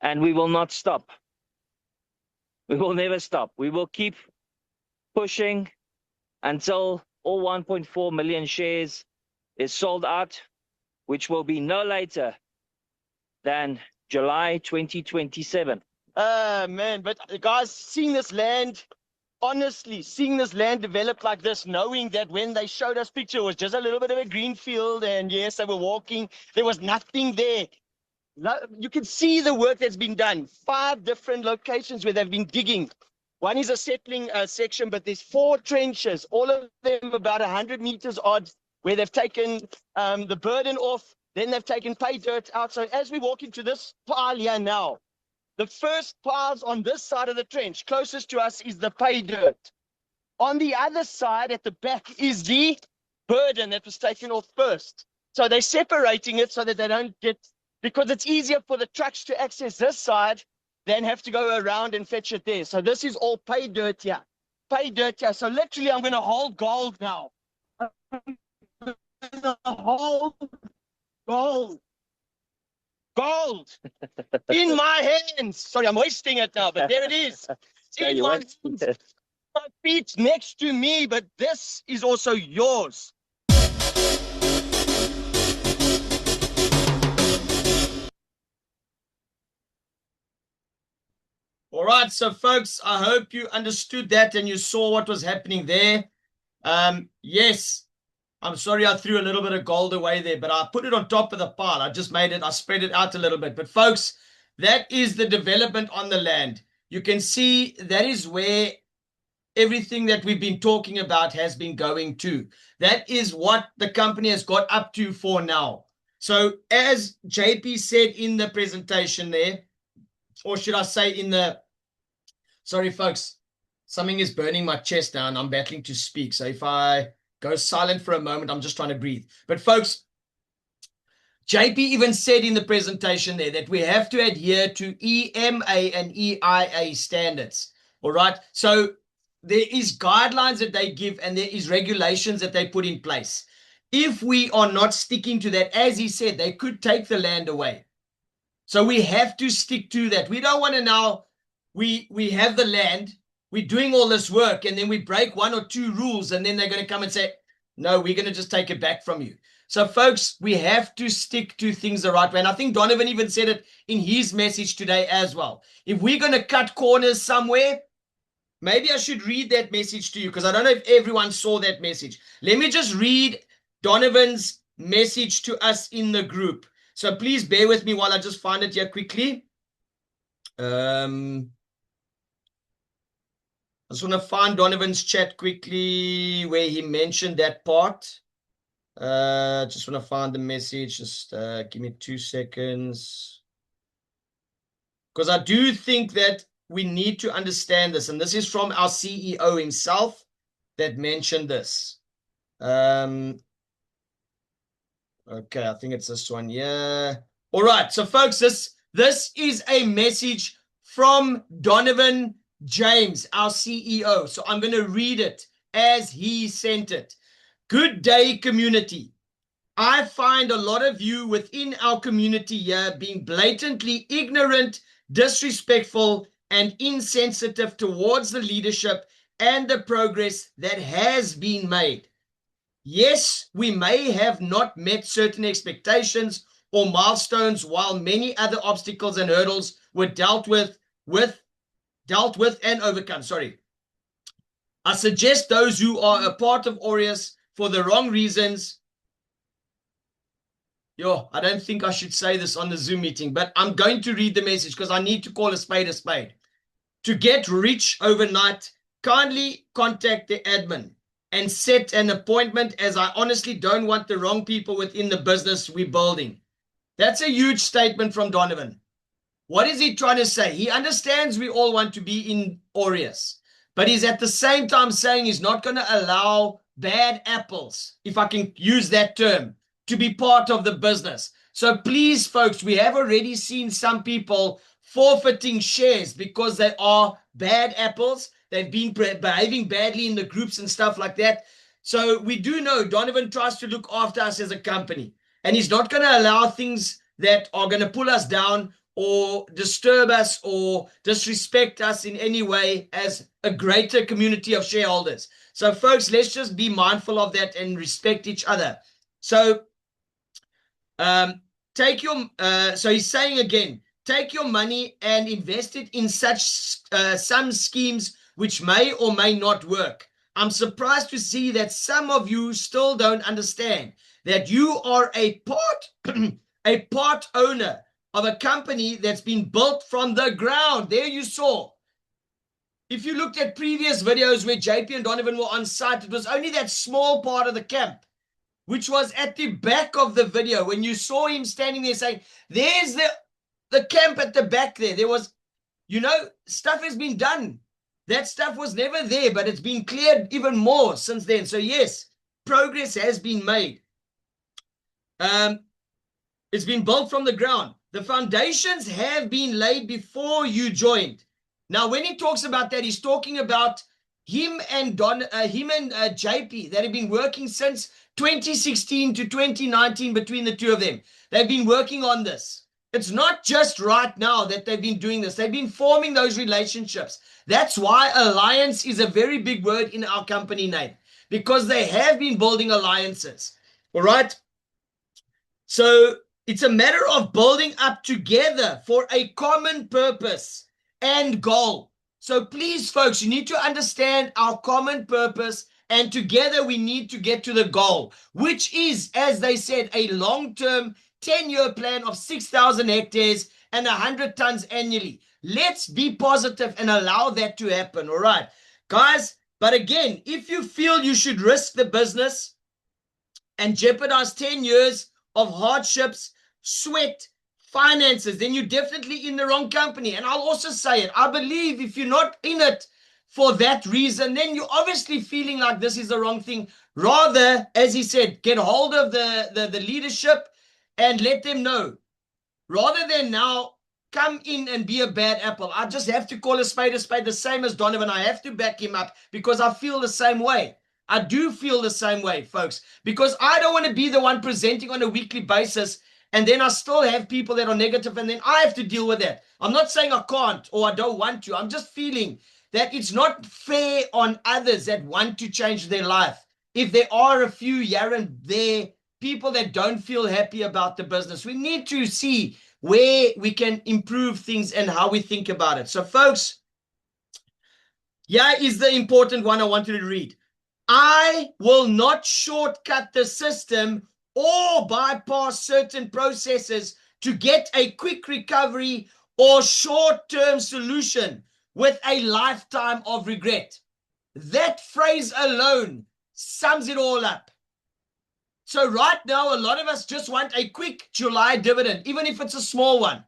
And we will not stop. We will never stop. We will keep pushing until all 1.4 million shares is sold out, which will be no later than July 2027. Man, but guys, seeing this land, honestly, seeing this land develop like this, knowing that when they showed us picture, it was just a little bit of a green field, and yes, they were walking, there was nothing there. You can see the work that's been done. 5 different locations where they've been digging. One is a settling section, but there's 4 trenches, all of them about 100 meters odd, where they've taken the burden off, then they've taken pay dirt out. So as we walk into this pile here now, the first piles on this side of the trench, closest to us, is the pay dirt. On the other side, at the back, is the burden that was taken off first. So they're separating it so that they don't get, because it's easier for the trucks to access this side than have to go around and fetch it there. So this is all pay dirt here. Pay dirt here. So literally, I'm going to hold gold now. I'm going to hold gold. Gold in my hands. Sorry, I'm wasting it now, but there it is. It's in my hands. My feet next to me, but this is also yours. All right, so folks, I hope you understood that and you saw what was happening there. Yes. I'm sorry I threw a little bit of gold away there, but I put it on top of the pile. I spread it out a little bit. But folks, that is the development on the land. You can see that is where everything that we've been talking about has been going to. That is what the company has got up to for now. So as JP said in the presentation there, or should I say sorry folks, something is burning my chest down. I'm battling to speak. So if I go silent for a moment, I'm just trying to breathe. But folks, JP even said in the presentation there that we have to adhere to EMA and EIA standards. All right. So there is guidelines that they give and there is regulations that they put in place. If we are not sticking to that, as he said, they could take the land away. So we have to stick to that. We don't want to now, we have the land, we're doing all this work, and then we break 1 or 2 rules, and then they're going to come and say, no, we're going to just take it back from you. So, folks, we have to stick to things the right way. And I think Donovan even said it in his message today as well. If we're going to cut corners somewhere, maybe I should read that message to you, because I don't know if everyone saw that message. Let me just read Donovan's message to us in the group. So please bear with me while I just find it here quickly. I just want to find Donovan's chat quickly where he mentioned that part. Just want to find the message. Just give me 2 seconds. Because I do think that we need to understand this. And this is from our CEO himself that mentioned this. Okay, I think it's this one. Yeah. All right. So, folks, this is a message from Donovan James, our CEO. So I'm going to read it as he sent it. Good day, community. I find a lot of you within our community here being blatantly ignorant, disrespectful, and insensitive towards the leadership and the progress that has been made. Yes, we may have not met certain expectations or milestones, while many other obstacles and hurdles were dealt with and overcome. I suggest those who are a part of Aureus for the wrong reasons. I don't think I should say this on the Zoom meeting, but I'm going to read the message because I need to call a spade a spade. To get rich overnight, kindly contact the admin and set an appointment, as I honestly don't want the wrong people within the business we're building. That's a huge statement from Donovan. What is he trying to say? He understands we all want to be in Aureus, but he's at the same time saying he's not going to allow bad apples, if I can use that term, to be part of the business. So please, folks, we have already seen some people forfeiting shares because they are bad apples. They've been behaving badly in the groups and stuff like that. So we do know Donovan tries to look after us as a company. and he's not going to allow things that are going to pull us down or disturb us or disrespect us in any way as a greater community of shareholders. So folks, let's just be mindful of that and respect each other. So so he's saying again, take your money and invest it in some schemes which may or may not work. I'm surprised to see that some of you still don't understand that you are a part owner of a company that's been built from the ground. There you saw. If you looked at previous videos where JP and Donovan were on site, it was only that small part of the camp, which was at the back of the video. When you saw him standing there saying, there's the camp at the back there. There was, stuff has been done. That stuff was never there, but it's been cleared even more since then. So yes, progress has been made. It's been built from the ground. The foundations have been laid before you joined. Now, when he talks about that, he's talking about him and JP that have been working since 2016 to 2019 between the two of them. They've been working on this. It's not just right now that they've been doing this. They've been forming those relationships. That's why alliance is a very big word in our company name, because they have been building alliances. All right. So it's a matter of building up together for a common purpose and goal. So please, folks, you need to understand our common purpose, and together we need to get to the goal, which is, as they said, a long-term 10-year plan of 6,000 hectares and 100 tons annually. Let's be positive and allow that to happen. All right, guys. But again, if you feel you should risk the business and jeopardize 10 years of hardships, sweat, finances, then you're definitely in the wrong company. And I'll also say it. I believe if you're not in it for that reason, then you're obviously feeling like this is the wrong thing. Rather, as he said, get hold of the leadership and let them know. Rather than now come in and be a bad apple. I just have to call a spade, the same as Donovan. I have to back him up because I feel the same way. I do feel the same way, folks, because I don't want to be the one presenting on a weekly basis and then I still have people that are negative and then I have to deal with that. I'm not saying I can't or I don't want to. I'm just feeling that it's not fair on others that want to change their life. If there are a few here and there, people that don't feel happy about the business, we need to see where we can improve things and how we think about it. So, folks, here is the important one I wanted to read. I will not shortcut the system or bypass certain processes to get a quick recovery or short-term solution with a lifetime of regret. That phrase alone sums it all up. So right now, a lot of us just want a quick July dividend, even if it's a small one.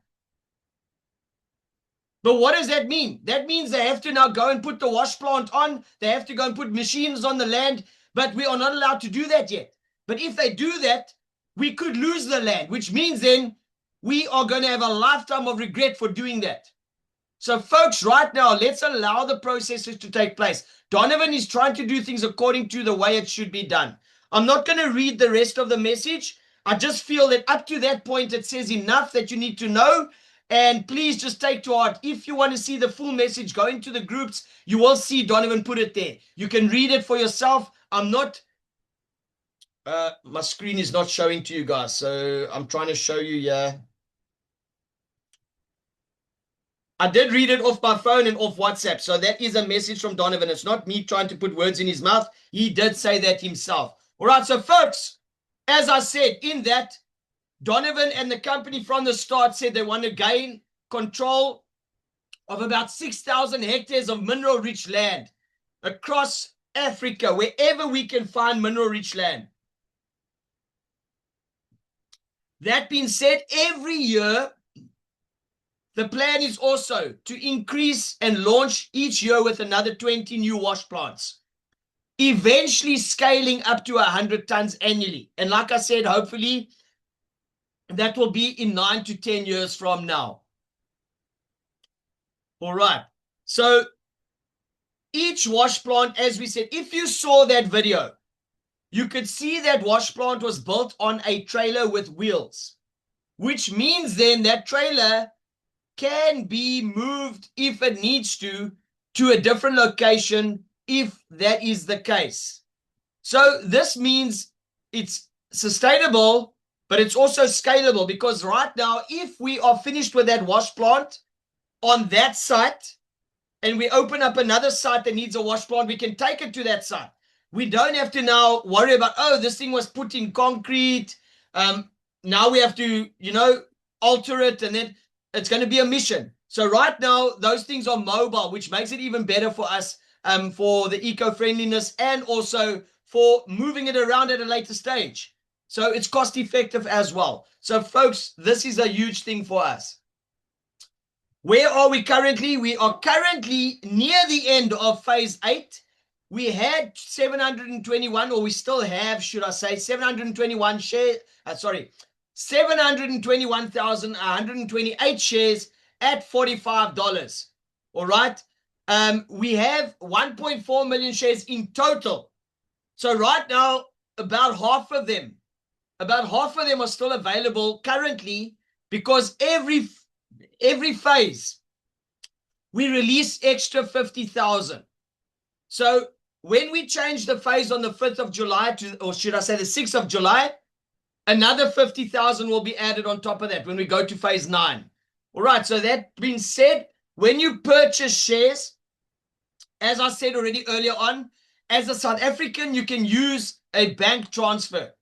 But what does that mean? That means they have to now go and put the wash plant on. They have to go and put machines on the land. But we are not allowed to do that yet. But if they do that, we could lose the land, which means then we are going to have a lifetime of regret for doing that. So, folks, right now, let's allow the processes to take place. Donovan is trying to do things according to the way it should be done. I'm not going to read the rest of the message. I just feel that up to that point, it says enough that you need to know. And please just take to heart. If you want to see the full message, go into the groups. You will see Donovan put it there. You can read it for yourself. I'm not, my screen is not showing to you guys. So I'm trying to show you here. I did read it off my phone and off WhatsApp. So that is a message from Donovan. It's not me trying to put words in his mouth. He did say that himself. All right. So folks, as I said, in that, Donovan and the company from the start said they want to gain control of about 6,000 hectares of mineral-rich land across Africa, wherever we can find mineral-rich land. That being said, every year, the plan is also to increase and launch each year with another 20 new wash plants, eventually scaling up to 100 tons annually. And like I said, hopefully, that will be in 9 to 10 years from now. All right. So each wash plant, as we said, if you saw that video, you could see that wash plant was built on a trailer with wheels, which means then that trailer can be moved if it needs to a different location if that is the case. So this means it's sustainable, but it's also scalable, because right now, if we are finished with that wash plant on that site and we open up another site that needs a wash plant, we can take it to that site. We don't have to now worry about, oh, this thing was put in concrete. Now we have to, alter it, and then it's going to be a mission. So right now, those things are mobile, which makes it even better for us, for the eco-friendliness and also for moving it around at a later stage. So it's cost effective as well. So folks, this is a huge thing for us. Where are we currently? We are currently near the end of phase 8. We had 721, or we still have, should I say, 721 shares, 721,128 shares at $45. All right. We have 1.4 million shares in total. So right now, about half of them are still available currently, because every phase we release extra 50,000. So when we change the phase on the 5th of July or should I say the 6th of July, another 50,000 will be added on top of that when we go to phase 9. All right. So that being said, when you purchase shares, as I said already earlier on, as a South African, you can use a bank transfer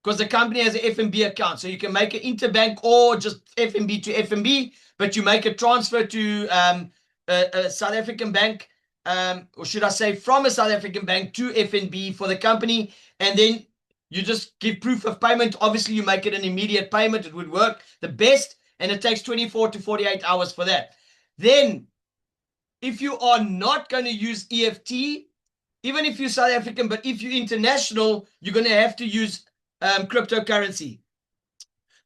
because the company has an FNB account. So you can make an interbank or just FNB to FNB, but you make a transfer to a South African bank, or should I say from a South African bank to FNB for the company. And then you just give proof of payment. Obviously, you make it an immediate payment. It would work the best, and it takes 24 to 48 hours for that. Then, if you are not going to use EFT, even if you're South African, but if you're international, you're going to have to use cryptocurrency.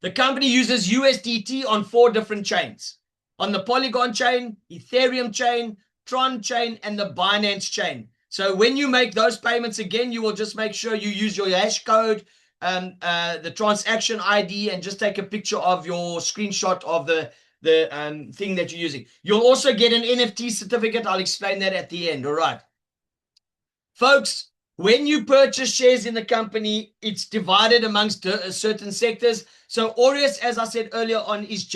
The company uses USDT on 4 different chains. On the Polygon chain, Ethereum chain, Tron chain, and the Binance chain. So when you make those payments again, you will just make sure you use your hash code, the transaction ID, and just take a picture of your screenshot of the thing that you're using. You'll also get an NFT certificate. I'll explain that at the end. All right. Folks, when you purchase shares in the company, it's divided amongst certain sectors. So Aureus, as I said earlier on, is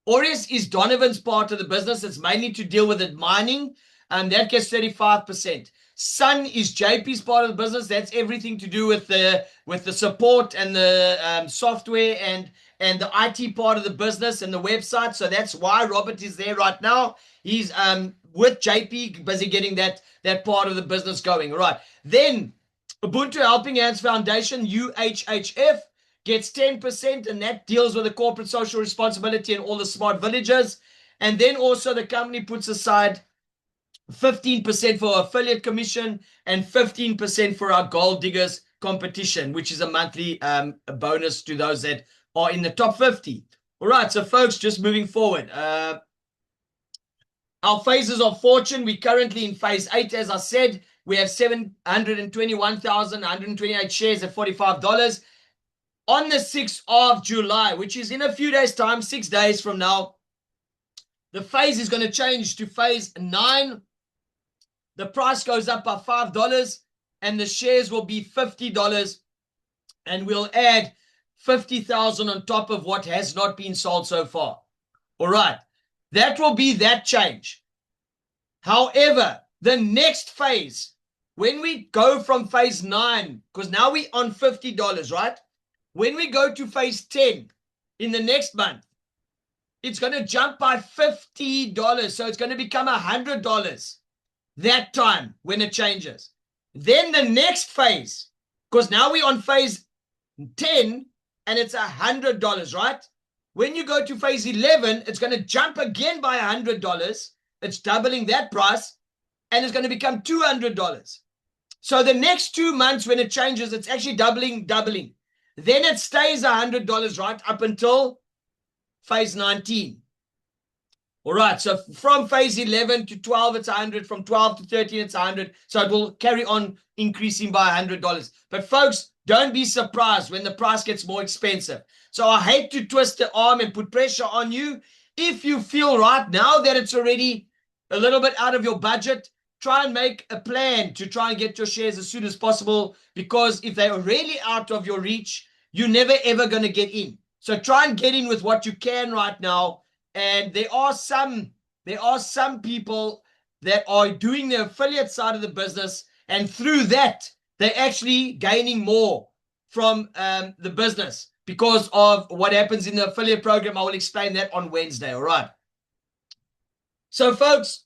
Aureus is Donovan's part of the business. It's mainly to deal with the mining, and that gets 35%. Sun is JP's part of the business. That's everything to do with the support and the software and the IT part of the business and the website. So that's why Robert is there right now. He's with JP, busy getting that part of the business going. All right. Then Ubuntu Helping Hands Foundation, UHHF, gets 10%, and that deals with the corporate social responsibility and all the smart villages. And then also the company puts aside 15% for affiliate commission and 15% for our Gold Diggers competition, which is a monthly bonus to those that are in the top 50. All right, so folks, just moving forward. Our phases of fortune, we're currently in phase 8, as I said. We have 721,128 shares at $45. On the 6th of July, which is in a few days' time, 6 days from now, the phase is going to change to phase 9. The price goes up by $5, and the shares will be $50, and we'll add 50,000 on top of what has not been sold so far. All right. That will be that change. However, the next phase, when we go from phase 9, because now we're on $50, right? When we go to phase 10 in the next month, it's going to jump by $50. So it's going to become $100 that time when it changes. Then the next phase, because now we're on phase 10 and it's $100, right? When you go to phase 11, it's going to jump again by $100. It's doubling that price, and it's going to become $200. So the next 2 months when it changes, it's actually doubling. Then it stays $100 right up until phase 19. All right, so from phase 11 to 12, it's 100. From 12 to 13, it's 100. So it will carry on increasing by $100. But folks, don't be surprised when the price gets more expensive. So I hate to twist the arm and put pressure on you. If you feel right now that it's already a little bit out of your budget, try and make a plan to try and get your shares as soon as possible, because if they are really out of your reach, you're never ever going to get in. So try and get in with what you can right now. And there are some people that are doing the affiliate side of the business, and through that, they're actually gaining more from the business because of what happens in the affiliate program. I will explain that on Wednesday, all right? So, folks,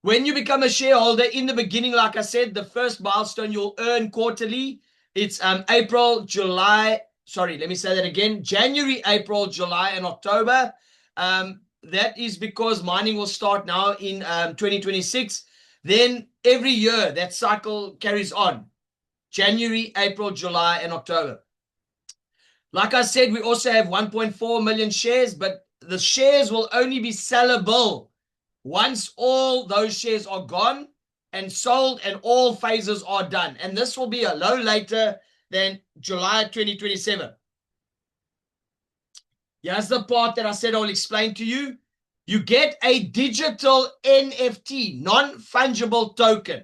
when you become a shareholder, in the beginning, like I said, the first milestone you'll earn quarterly, it's April, July, sorry, let me say that again, January, April, July, and October. That is because mining will start now in 2026. Then every year that cycle carries on. January, April, July, and October. Like I said, we also have 1.4 million shares, but the shares will only be sellable once all those shares are gone and sold and all phases are done. And this will be a no later than July 2027. Here's the part that I said I'll explain to you. You get a digital NFT, non-fungible token.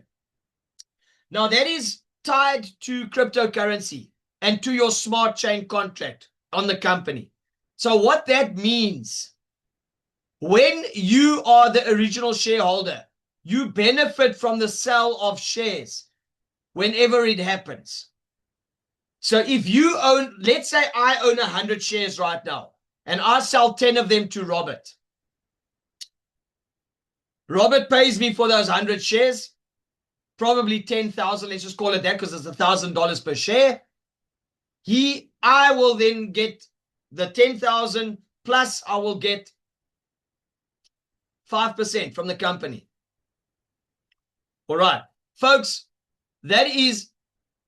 Now that is tied to cryptocurrency and to your smart chain contract on the company. So what that means, when you are the original shareholder, you benefit from the sale of shares whenever it happens. So if you own, let's say I own 100 shares right now, and I sell 10 of them to Robert. Robert pays me for those 100 shares, probably 10,000, let's just call it that because it's $1,000 per share. I will then get the 10,000 plus I will get 5% from the company. All right, folks, that is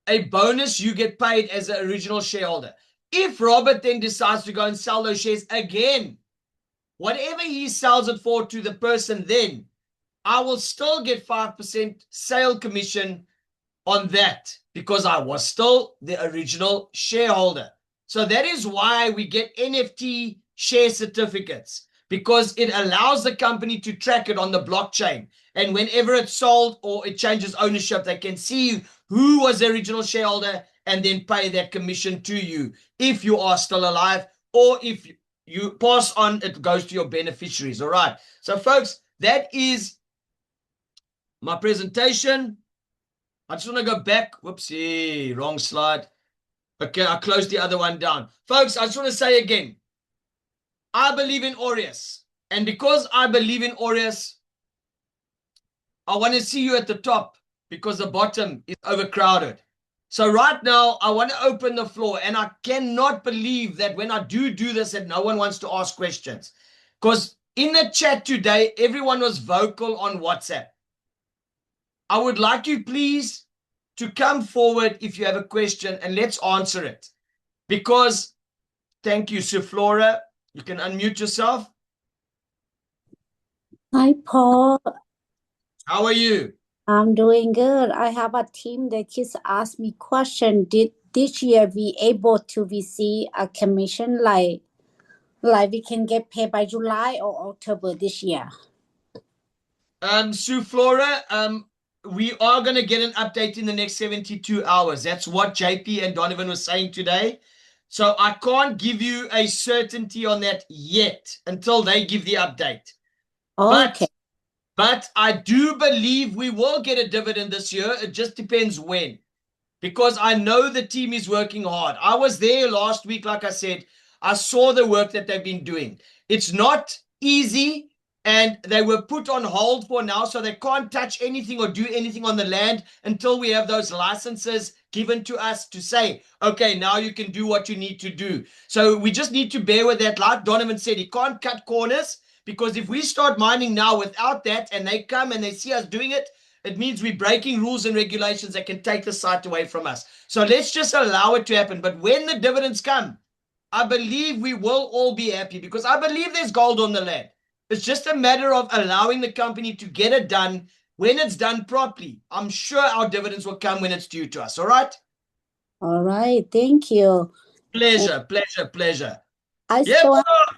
a bonus you get paid as an original shareholder. If Robert then decides to go and sell those shares again, whatever he sells it for to the person then, I will still get 5% sale commission on that because I was still the original shareholder. So that is why we get NFT share certificates, because it allows the company to track it on the blockchain. And whenever it's sold or it changes ownership, they can see who was the original shareholder and then pay that commission to you if you are still alive, or if you pass on, it goes to your beneficiaries. All right. So, folks, that is my presentation. I just want to go back. Whoopsie, wrong slide. Okay, I closed the other one down. Folks, I just want to say again, I believe in Aureus. And because I believe in Aureus, I want to see you at the top because the bottom is overcrowded. So right now, I want to open the floor, and I cannot believe that when I do this, that no one wants to ask questions. Because in the chat today, everyone was vocal on WhatsApp. I would like you, please, to come forward if you have a question, and let's answer it. Because, thank you, Suflora. You can unmute yourself. Hi, Paul. How are you? I'm doing good. I have a team that just asked me question. Did this year we able to receive a commission like we can get paid by July or October this year? Suflora, we are going to get an update in the next 72 hours. That's what JP and Donovan was saying today. So I can't give you a certainty on that yet until they give the update. Okay. But I do believe we will get a dividend this year. It just depends when. Because I know the team is working hard. I was there last week, like I said. I saw the work that they've been doing. It's not easy, and they were put on hold for now, so they can't touch anything or do anything on the land until we have those licenses given to us to say, okay, now you can do what you need to do. So we just need to bear with that. Like Donovan said, he can't cut corners. Because if we start mining now without that and they come and they see us doing it, it means we're breaking rules and regulations that can take the site away from us. So let's just allow it to happen. But when the dividends come, I believe we will all be happy because I believe there's gold on the land. It's just a matter of allowing the company to get it done. When it's done properly, I'm sure our dividends will come when it's due to us. All right? All right. Thank you. Pleasure, pleasure, pleasure. I Yeah, still have, bro.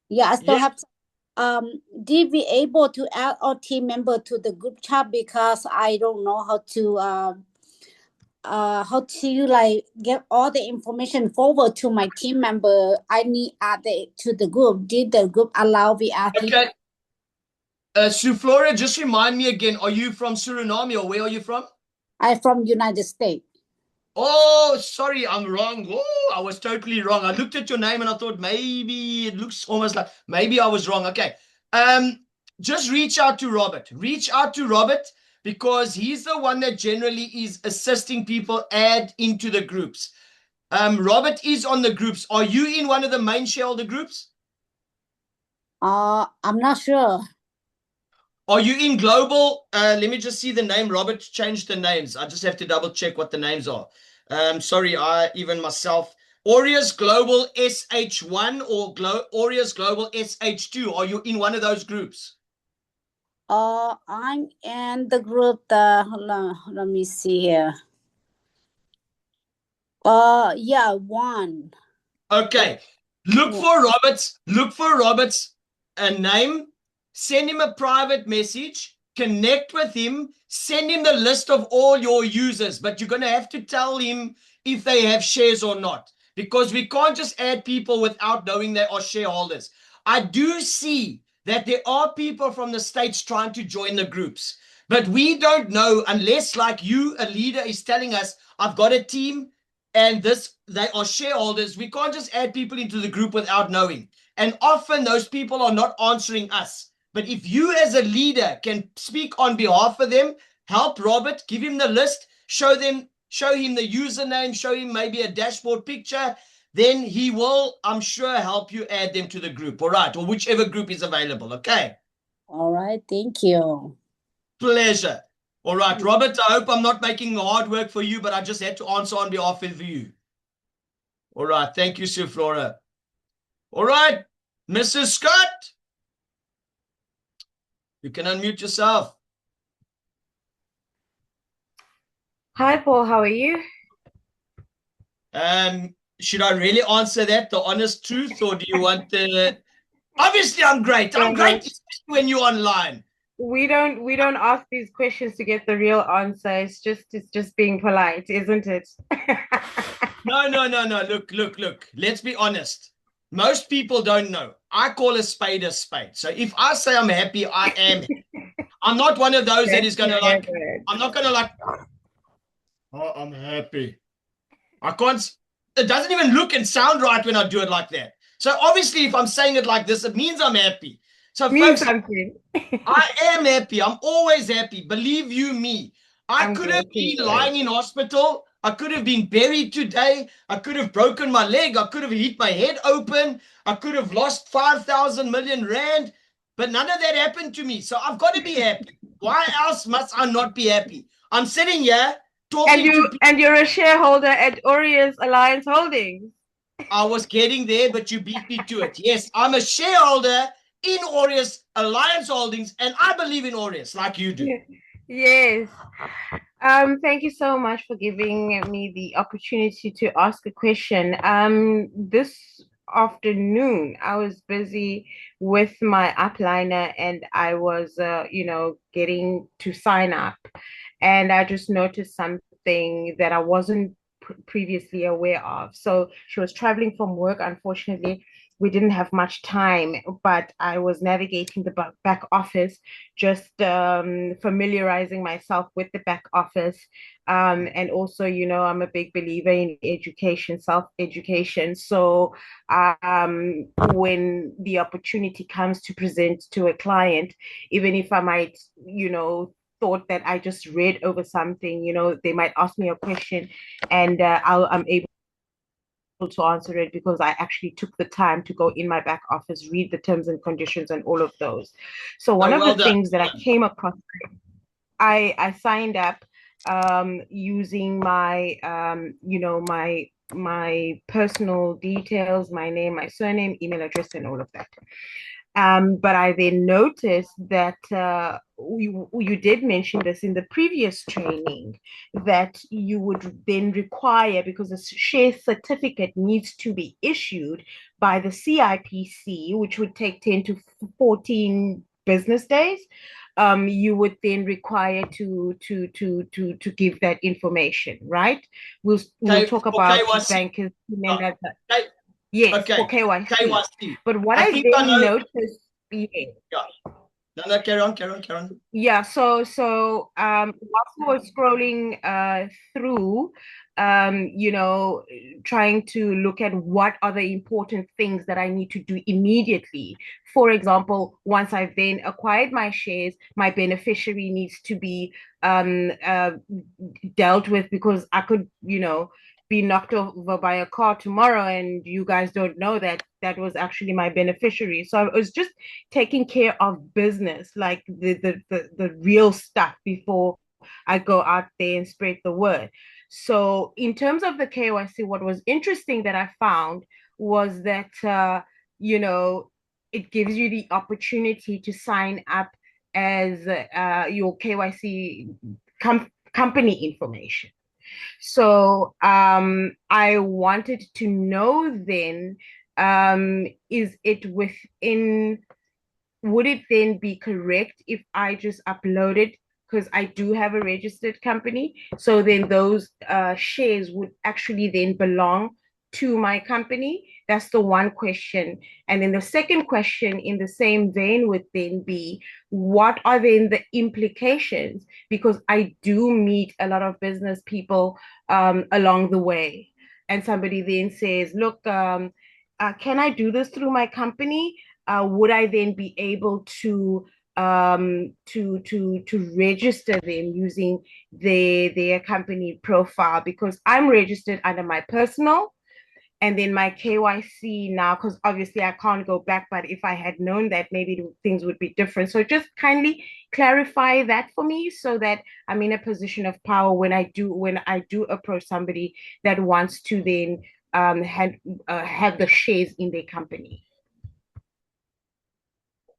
yeah, I still Yeah. have did we able to add our team member to the group chat, because I don't know how to like get all the information forward to my team member. I need add it to the group. Did the group allow we add it? Okay. Sue Flora, just remind me again, are you from Suriname or where are you from? I'm from United States. Oh, sorry, I'm wrong. Oh, I was totally wrong. I looked at your name and I thought maybe it looks almost like maybe I was wrong. Okay. Just reach out to Robert. Reach out to Robert because he's the one that generally is assisting people add into the groups. Robert is on the groups. Are you in one of the main shareholder groups? I'm not sure. Are you in global? Let me just see the name. Robert changed the names. I just have to double check what the names are. Sorry, I even myself. Aureus Global SH1 or Aureus Global SH2. Are you in one of those groups? I'm in the group. Hold on, let me see here. Yeah, one. Okay. Look for Robert's name. Send him a private message. Connect with him. Send him the list of all your users. But you're going to have to tell him if they have shares or not. Because we can't just add people without knowing they are shareholders. I do see that there are people from the States trying to join the groups. But we don't know unless, like you, a leader, is telling us, I've got a team and they are shareholders. We can't just add people into the group without knowing. And often those people are not answering us. But if you as a leader can speak on behalf of them, help Robert, give him the list, show him the username, show him maybe a dashboard picture, then he will, I'm sure, help you add them to the group. All right. Or whichever group is available. Okay. All right. Thank you. Pleasure. All right, Robert, I hope I'm not making the hard work for you, but I just had to answer on behalf of you. All right. Thank you, Sir Flora. All right, Mrs. Scott. You can unmute yourself. Hi, Paul. How are you? Should I really answer that, the honest truth, or do you want the... Obviously, I'm great. I'm great, especially when you're online. We don't ask these questions to get the real answer. It's just being polite, isn't it? No. Look. Let's be honest. Most people don't know. I call a spade a spade. So if I say I'm happy, I am happy. I'm not one of those that is going to like... I'm not going to like... Oh, I'm happy. I can't... It doesn't even look and sound right when I do it like that. So obviously, if I'm saying it like this, it means I'm happy. So means folks, something. I am happy. I'm always happy. Believe you me. I could have been lying in hospital. I could have been buried today. I could have broken my leg. I could have hit my head open. I could have lost 5,000 million rand. But none of that happened to me. So I've got to be happy. Why else must I not be happy? I'm sitting here talking and you're a shareholder at Aureus Alliance Holdings. I was getting there, but you beat me to it. Yes, I'm a shareholder in Aureus Alliance Holdings, and I believe in Aureus like you do. Yes. Thank you so much for giving me the opportunity to ask a question. This afternoon, I was busy with my upliner and I was, getting to sign up. And I just noticed something that I wasn't previously aware of. So she was traveling from work. Unfortunately, we didn't have much time, but I was navigating the back office, just familiarizing myself with the back office. And also, I'm a big believer in education, self-education. So when the opportunity comes to present to a client, even if I might, thought that I just read over something, they might ask me a question and I'm able to answer it because I actually took the time to go in my back office, read the terms and conditions and all of those. So one of the things that I came across, I signed up using my, my personal details, my name, my surname, email address, and all of that. But I then noticed that you did mention this in the previous training, that you would then require, because a share certificate needs to be issued by the CIPC, which would take 10 to 14 business days. You would then require to give that information, right? We'll talk about bankers. Yes, okay. for KYC. KYC. But what I then noticed, yeah. No, carry on. Yeah, so whilst I was scrolling through, trying to look at what are the important things that I need to do immediately. For example, once I've then acquired my shares, my beneficiary needs to be dealt with, because I could, be knocked over by a car tomorrow, and you guys don't know that was actually my beneficiary. So I was just taking care of business, like the real stuff, before I go out there and spread the word. So in terms of the KYC, what was interesting that I found was that it gives you the opportunity to sign up as your KYC company information. So I wanted to know then, would it then be correct if I just uploaded, because I do have a registered company, so then those shares would actually then belong to my company? That's the one question. And then the second question in the same vein would then be, what are then the implications? Because I do meet a lot of business people along the way. And somebody then says, look, can I do this through my company? Would I then be able to register them using their company profile? Because I'm registered under my personal, and then my KYC now, because obviously I can't go back, but if I had known that, maybe things would be different. So just kindly clarify that for me, so that I'm in a position of power when I do approach somebody that wants to then have the shares in their company.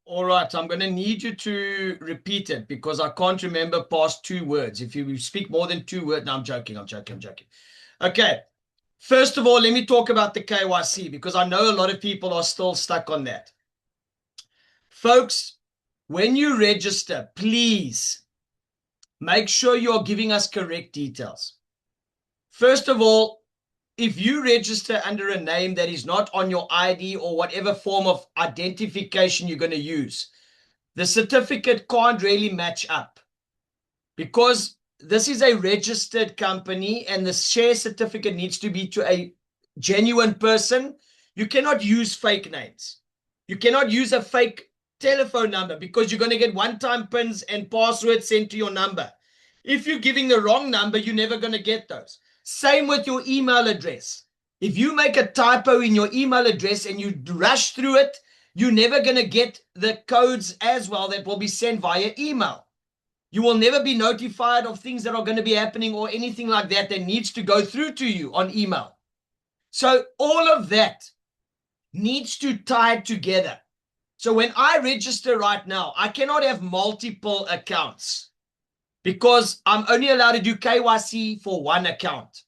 All right, I'm going to need you to repeat it, because I can't remember past 2 words. If you speak more than 2 words, no, I'm joking. Okay. First of all, let me talk about the KYC, because I know a lot of people are still stuck on that. Folks, when you register, please make sure you're giving us correct details. First of all, if you register under a name that is not on your ID or whatever form of identification you're going to use, the certificate can't really match up, because this is a registered company and the share certificate needs to be to a genuine person. You cannot use fake names. You cannot use a fake telephone number, because you're going to get one-time pins and passwords sent to your number. If you're giving the wrong number, you're never going to get those. Same with your email address. If you make a typo in your email address and you rush through it, you're never going to get the codes as well that will be sent via email. You will never be notified of things that are going to be happening or anything like that that needs to go through to you on email. So all of that needs to tie together. So when I register right now, I cannot have multiple accounts, because I'm only allowed to do KYC for one account.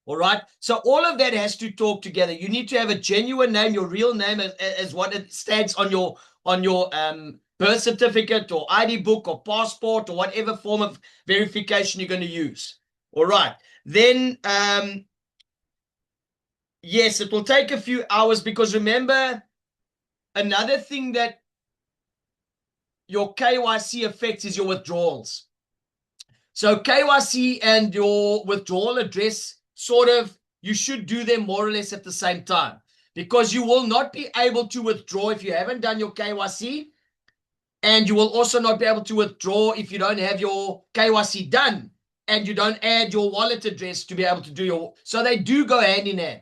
All right. So all of that has to talk together. You need to have a genuine name, your real name as what it stands on your birth certificate or ID book or passport or whatever form of verification you're going to use. All right. Then, yes, it will take a few hours, because remember, another thing that your KYC affects is your withdrawals. So KYC and your withdrawal address, you should do them more or less at the same time, because you will not be able to withdraw if you haven't done your KYC. And you will also not be able to withdraw if you don't have your KYC done and you don't add your wallet address to be able to do your. So they do go hand in hand.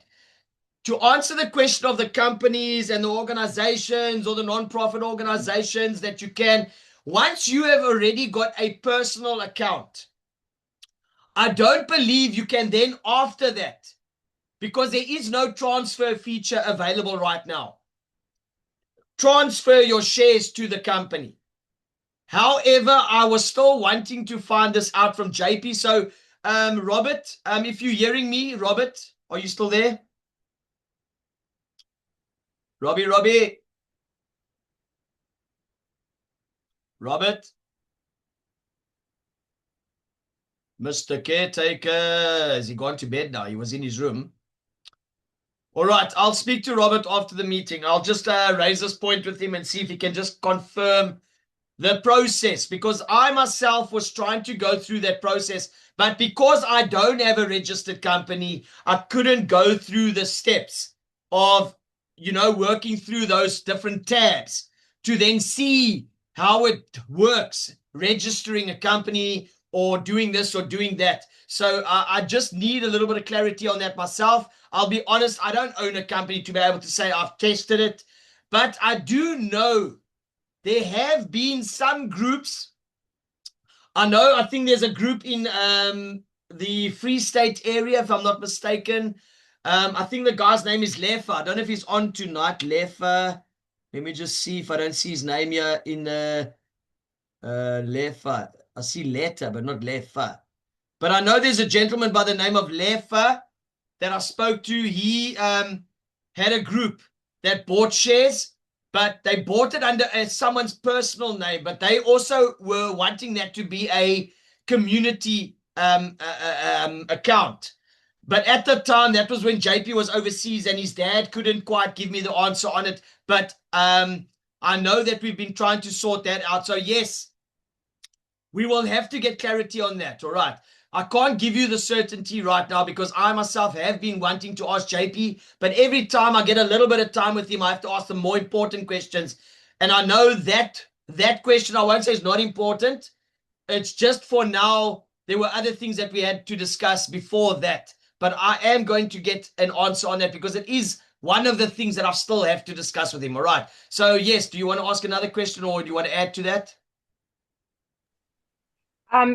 To answer the question of the companies and the organizations or the non-profit organizations that you can, once you have already got a personal account, I don't believe you can then after that, because there is no transfer feature available right now. transfer your shares to the company. However, I was still wanting to find this out from JP. So, Robert, if you're hearing me, Robert, are you still there? Robbie. Robert? Mr. Caretaker, has he gone to bed now? He was in his room. All right, I'll speak to Robert after the meeting. I'll just raise this point with him and see if he can just confirm the process, because I myself was trying to go through that process, but because I don't have a registered company, I couldn't go through the steps of, working through those different tabs to then see how it works, registering a company or doing this or doing that. So I just need a little bit of clarity on that myself. I'll be honest, I don't own a company to be able to say I've tested it, but I do know there have been some groups. I think there's a group in the Free State area, if I'm not mistaken. I think the guy's name is Lefa. I don't know if he's on tonight, Lefa. Let me just see if I don't see his name here in the Lefa. I see Leta, but not Lefa. But I know there's a gentleman by the name of Lefa that I spoke to. He had a group that bought shares, but they bought it under someone's personal name. But they also were wanting that to be a community account. But at the time, that was when JP was overseas and his dad couldn't quite give me the answer on it. But I know that we've been trying to sort that out. So yes, we will have to get clarity on that. All right. I can't give you the certainty right now because I myself have been wanting to ask JP, but every time I get a little bit of time with him, I have to ask the more important questions. And I know that question, I won't say is not important. It's just for now, there were other things that we had to discuss before that. But I am going to get an answer on that because it is one of the things that I still have to discuss with him. All right. So yes, do you want to ask another question or do you want to add to that?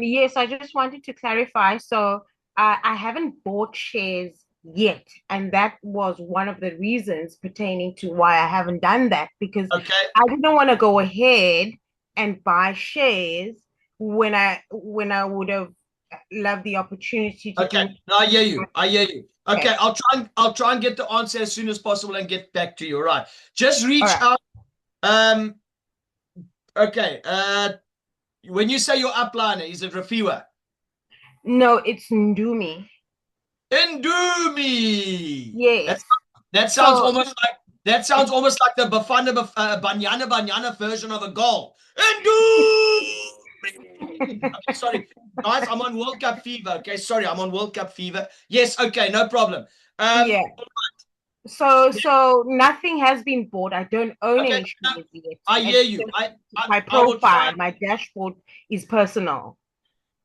Yes, I just wanted to clarify. So I haven't bought shares yet, and that was one of the reasons pertaining to why I haven't done that, because I didn't want to go ahead and buy shares when I would have loved the opportunity to. Okay, no, I hear you. Okay, I'll try and get the answer as soon as possible and get back to you. All right. Just reach out. Okay. When you say your upliner, is it Rafiwa? No, it's Ndumi. Ndumi. Yes. That sounds almost like the Banyana version of a goal. Ndumi. Okay, sorry, guys, I'm on World Cup fever. Okay, sorry, I'm on World Cup fever. Yes, okay, no problem. Yeah. So nothing has been bought. I don't own any shares yet. I hear you. My profile, my dashboard is personal.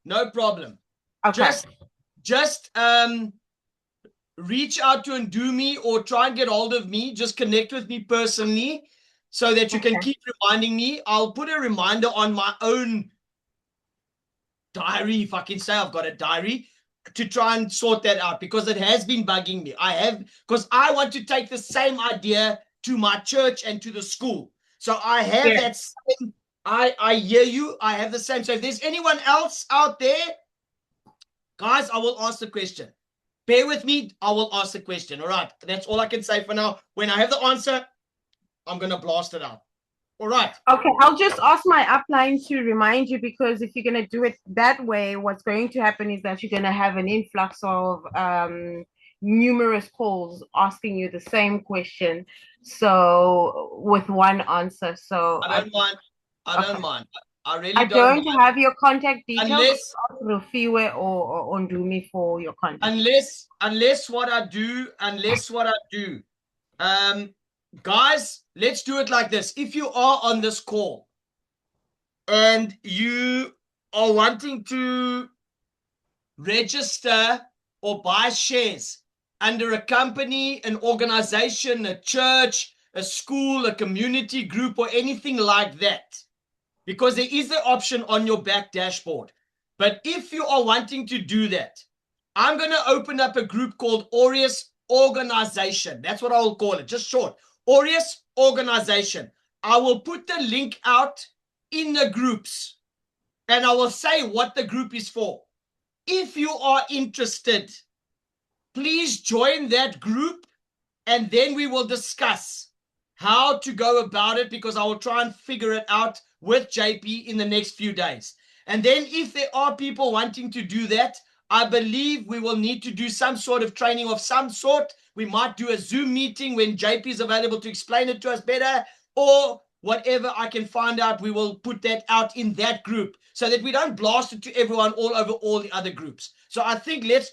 No problem. Okay. Just reach out to Ndumi or try and get hold of me. Just connect with me personally so that you can keep reminding me. I'll put a reminder on my own diary, if I can say I've got a diary, to try and sort that out because it has been bugging me. Because I want to take the same idea to my church and to the school. So I have that same, I hear you, I have the same. So if there's anyone else out there, guys, I will ask the question. Bear with me, I will ask the question. All right, that's all I can say for now. When I have the answer, I'm going to blast it out. All right. Okay, I'll just ask my upline to remind you, because if you're going to do it that way, what's going to happen is that you're going to have an influx of numerous calls asking you the same question. So with one answer. So I don't mind. I don't mind. I really don't. I don't have your contact details. Unless Rafiwe or Ndumi for your contact. Unless what I do, guys, let's do it like this. If you are on this call and you are wanting to register or buy shares under a company, an organization, a church, a school, a community group, or anything like that, because there is the option on your back dashboard. But if you are wanting to do that, I'm going to open up a group called Aureus Organization. That's what I will call it, just short. Aureus Organization. I will put the link out in the groups and I will say what the group is for. If you are interested, please join that group and then we will discuss how to go about it, because I will try and figure it out with JP in the next few days. And then if there are people wanting to do that, I believe we will need to do some sort of training of some sort. We might do a Zoom meeting when JP is available to explain it to us better, or whatever I can find out, we will put that out in that group so that we don't blast it to everyone all over all the other groups. So I think let's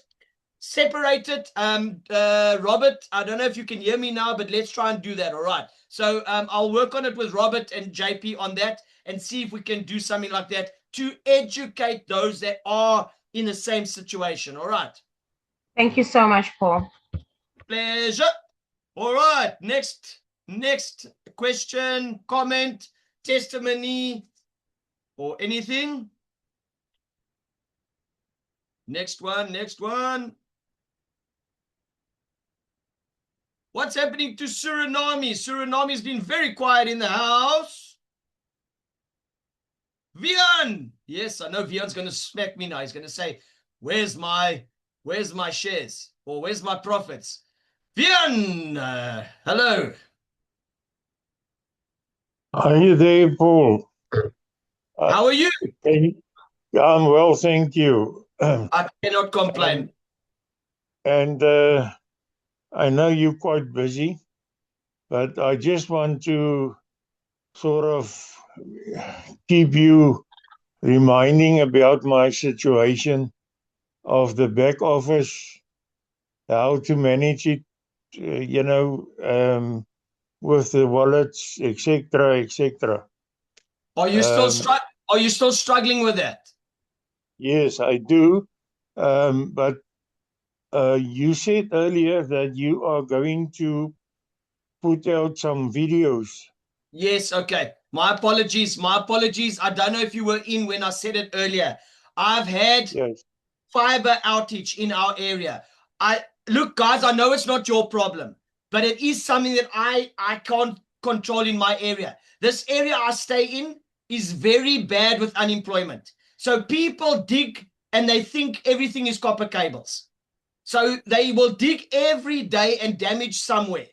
separate it. Robert, I don't know if you can hear me now, but let's try and do that. All right. So I'll work on it with Robert and JP on that and see if we can do something like that to educate those that are in the same situation. All right. Thank you so much, Paul. Pleasure. All right. Next question, comment, testimony, or anything. Next one. What's happening to Suriname? Suriname's been very quiet in the house. Vian. Yes, I know Vian's going to smack me now. He's going to say, where's my shares? Or where's my profits? Vian, hello. Are you there, Paul? How are you? I'm well, thank you. I cannot complain. And I know you're quite busy, but I just want to sort of keep you reminding about my situation of the back office, how to manage it, with the wallets, etc., etc. Are you still struggling with that? Yes, I do. But you said earlier that you are going to put out some videos. Yes, okay. My apologies. I don't know if you were in when I said it earlier. I've had fiber outage in our area. Look, guys, I know it's not your problem, but it is something that I can't control in my area. This area I stay in is very bad with unemployment. So people dig and they think everything is copper cables. So they will dig every day and damage somewhere.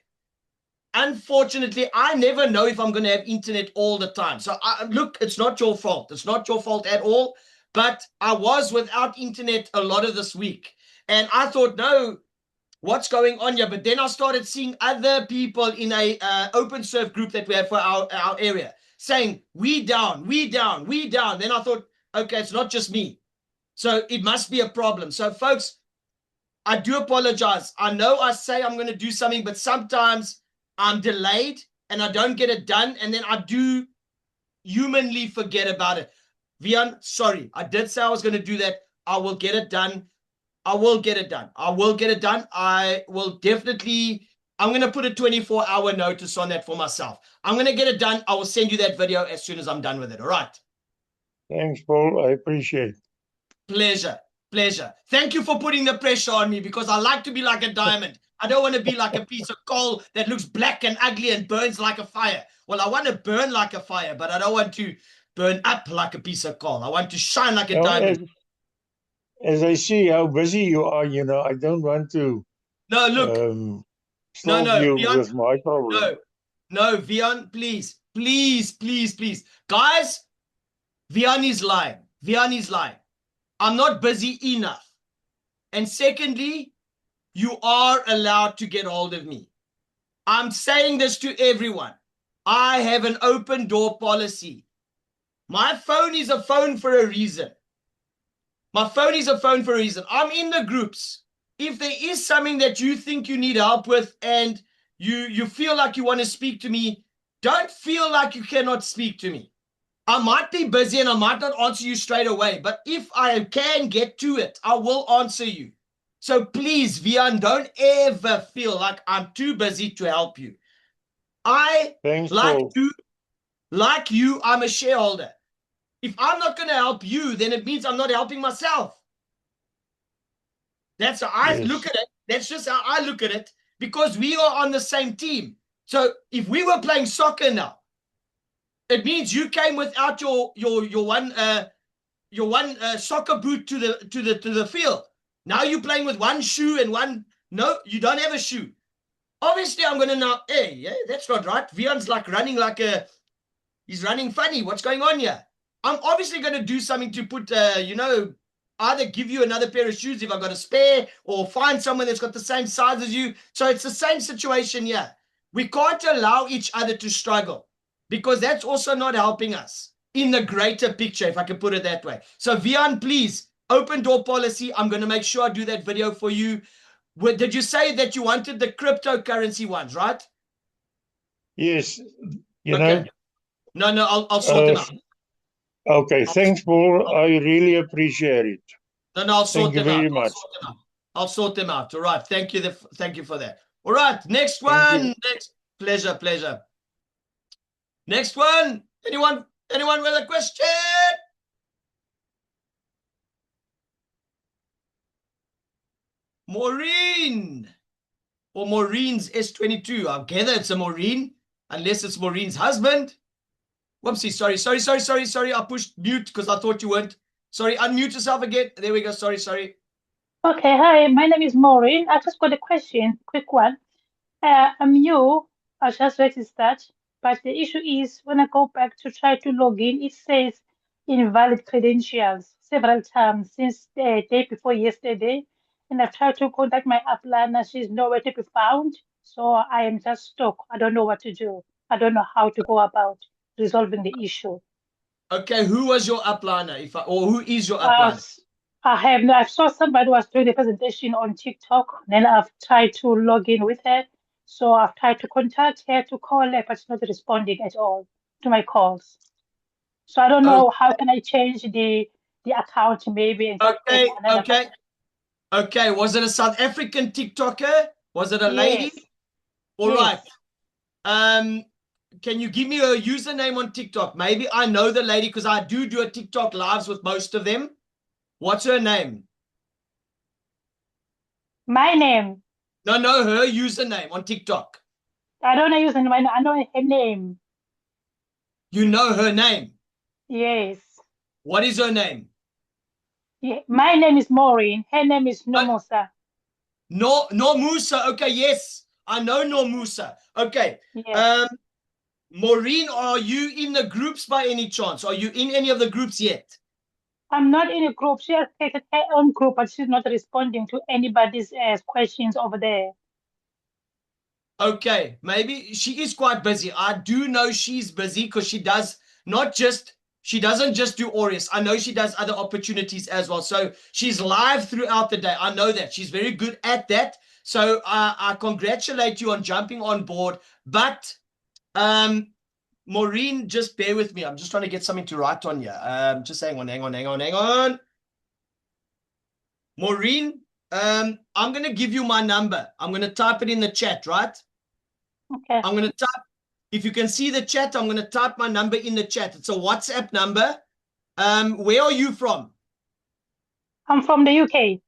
Unfortunately, I never know if I'm going to have internet all the time. So look, it's not your fault. It's not your fault at all. But I was without internet a lot of this week. And I thought, no, what's going on here? But then I started seeing other people in a OpenServe group that we have for our area saying, we down. Then I thought, okay, it's not just me. So it must be a problem. So folks, I do apologize. I know I say I'm going to do something, but sometimes I'm delayed and I don't get it done. And then I do humanly forget about it. Vian, sorry. I did say I was going to do that. I will get it done. I will definitely, I'm going to put a 24-hour notice on that for myself. I'm going to get it done. I will send you that video as soon as I'm done with it. All right. Thanks, Paul. I appreciate it. Pleasure. Thank you for putting the pressure on me, because I like to be like a diamond. I don't want to be like a piece of coal that looks black and ugly and burns like a fire. Well, I want to burn like a fire, but I don't want to burn up like a piece of coal. I want to shine like a diamond. As I see how busy you are, I don't want to stop you Vian, with my problem. No, Vian, please. Guys, Vian is lying. I'm not busy enough. And secondly, you are allowed to get hold of me. I'm saying this to everyone. I have an open door policy. My phone is a phone for a reason. I'm in the groups. If there is something that you think you need help with and you feel like you want to speak to me, don't feel like you cannot speak to me. I might be busy and I might not answer you straight away, but if I can get to it, I will answer you. So please, Vian, don't ever feel like I'm too busy to help you. Thanks, Paul. Like you, I'm a shareholder. If I'm not going to help you, then it means I'm not helping myself. That's how I look at it. That's just how I look at it, because we are on the same team. So if we were playing soccer now, It means you came without your one soccer boot to the field. Now you're playing with one shoe and one. No, you don't have a shoe. Obviously, I'm gonna now. Hey, yeah, that's not right. Vian's like running like a. He's running funny. What's going on here? I'm obviously gonna do something to put, either give you another pair of shoes if I've got a spare, or find someone that's got the same size as you. So it's the same situation here. We can't allow each other to struggle, because that's also not helping us in the greater picture, if I can put it that way. So Vian, please, open door policy. I'm going to make sure I do that video for you. Did you say that you wanted the cryptocurrency ones, right? Yes, you Okay. know. No, I'll sort them out. Okay, thanks, Paul. I really appreciate it. No, I'll sort Thank them you out. very much. I'll sort them out. All right. Thank you. Thank you for that. All right. Next Thank one. you. Next. Pleasure. Next one. Anyone with a question? Maureen. Or Maureen's S22. I gather it's a Maureen, unless it's Maureen's husband. Whoopsie. Sorry. I pushed mute because I thought you weren't. Sorry, unmute yourself again. There we go. Sorry. Okay, hi, my name is Maureen. I just got a question, quick one. I'm new, I just registered, but the issue is when I go back to try to log in, it says invalid credentials several times since the day before yesterday. And I've tried to contact my upliner, she's nowhere to be found. So I am just stuck. I don't know what to do. I don't know how to go about resolving the issue. Okay, who was your upliner? Or who is your upliner? I saw somebody was doing a presentation on TikTok. Then I've tried to log in with her. So I've tried to contact her to call her, but she's not responding at all to my calls. So I don't know how can I change the account maybe and just add another person. Okay. Was it a South African TikToker? Was it a lady? Yes. All Yes. right. Can you give me a username on TikTok? Maybe I know the lady because I do a TikTok lives with most of them. What's her name? My name. No, her username on TikTok. I don't know username. I know her name. You know her name? Yes. What is her name? Yeah. My name is Maureen. Her name is Nomusa. Nomusa. Okay, yes. I know Nomusa. Okay. Yes. Maureen, are you in the groups by any chance? Are you in any of the groups yet? I'm not in a group. She has created her own group, but she's not responding to anybody's questions over there. Okay, maybe she is quite busy. I do know she's busy because she doesn't just do Aureus. I know she does other opportunities as well. So she's live throughout the day. I know that. She's very good at that. So I congratulate you on jumping on board. But Maureen, just bear with me. I'm just trying to get something to write on here. Just hang on. Maureen, I'm going to give you my number. I'm going to type it in the chat, right? Okay. I'm going to type, if you can see the chat, I'm going to type my number in the chat. It's a WhatsApp number. Where are you from? I'm from the UK.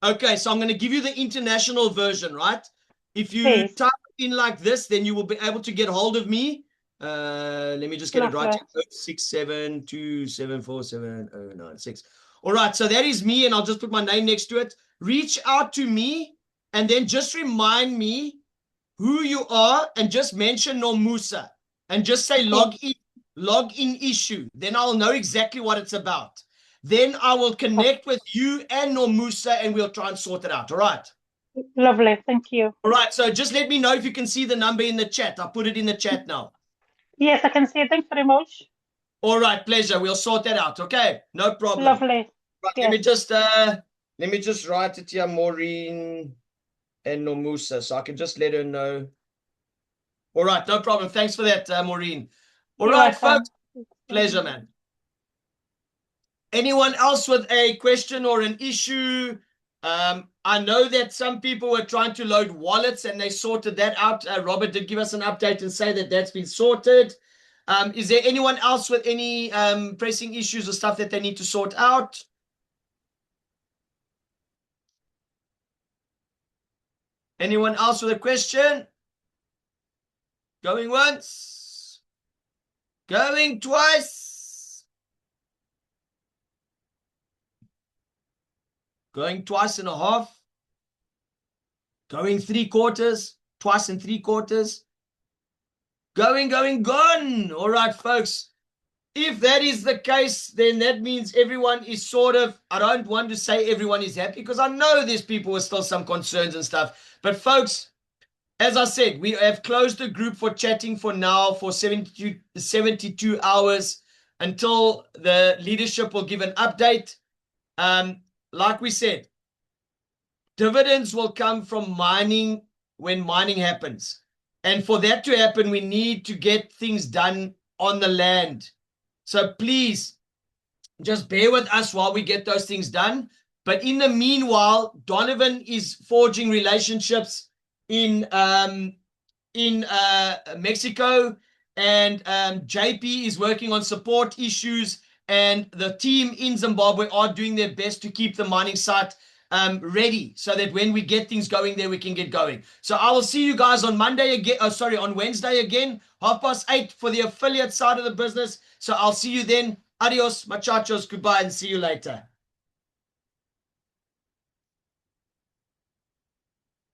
Okay, so I'm going to give you the international version, right? If you type in like this, then you will be able to get hold of me. Let me just get it right. 0672747096. All right, so that is me, and I'll just put my name next to it. Reach out to me, and then just remind me who you are, and just mention Nomusa, and just say log in issue. Then I'll know exactly what it's about. Then I will connect with you and Nomusa, and we'll try and sort it out. All right. Lovely. Thank you. All right. So just let me know if you can see the number in the chat. I'll put it in the chat now. Yes, I can see it. Thanks very much. All right. Pleasure. We'll sort that out. Okay. No problem. Lovely. Right, yes. Let me just write it here, Maureen and Nomusa, so I can just let her know. All right. No problem. Thanks for that, Maureen. All right, folks. Pleasure, man. Anyone else with a question or an issue? I know that some people were trying to load wallets and they sorted that out. Robert did give us an update and say that that's been sorted. Is there anyone else with any pressing issues or stuff that they need to sort out? Anyone else with a question? Going once? Going twice. Going twice and a half. Going 3/4. Twice and 3/4. Going, gone. All right, folks. If that is the case, then that means everyone is sort of, I don't want to say everyone is happy because I know there's people with still some concerns and stuff. But folks, as I said, we have closed the group for chatting for now for 72 hours until the leadership will give an update. Like we said, dividends will come from mining when mining happens. And for that to happen, we need to get things done on the land. So please, just bear with us while we get those things done. But in the meanwhile, Donovan is forging relationships in Mexico, and JP is working on support issues, and the team in Zimbabwe are doing their best to keep the mining site ready so that when we get things going there, we can get going. So I will see you guys on Monday again. Oh, sorry, on Wednesday again, 8:30 for the affiliate side of the business. So I'll see you then. Adios, muchachos, goodbye, and see you later.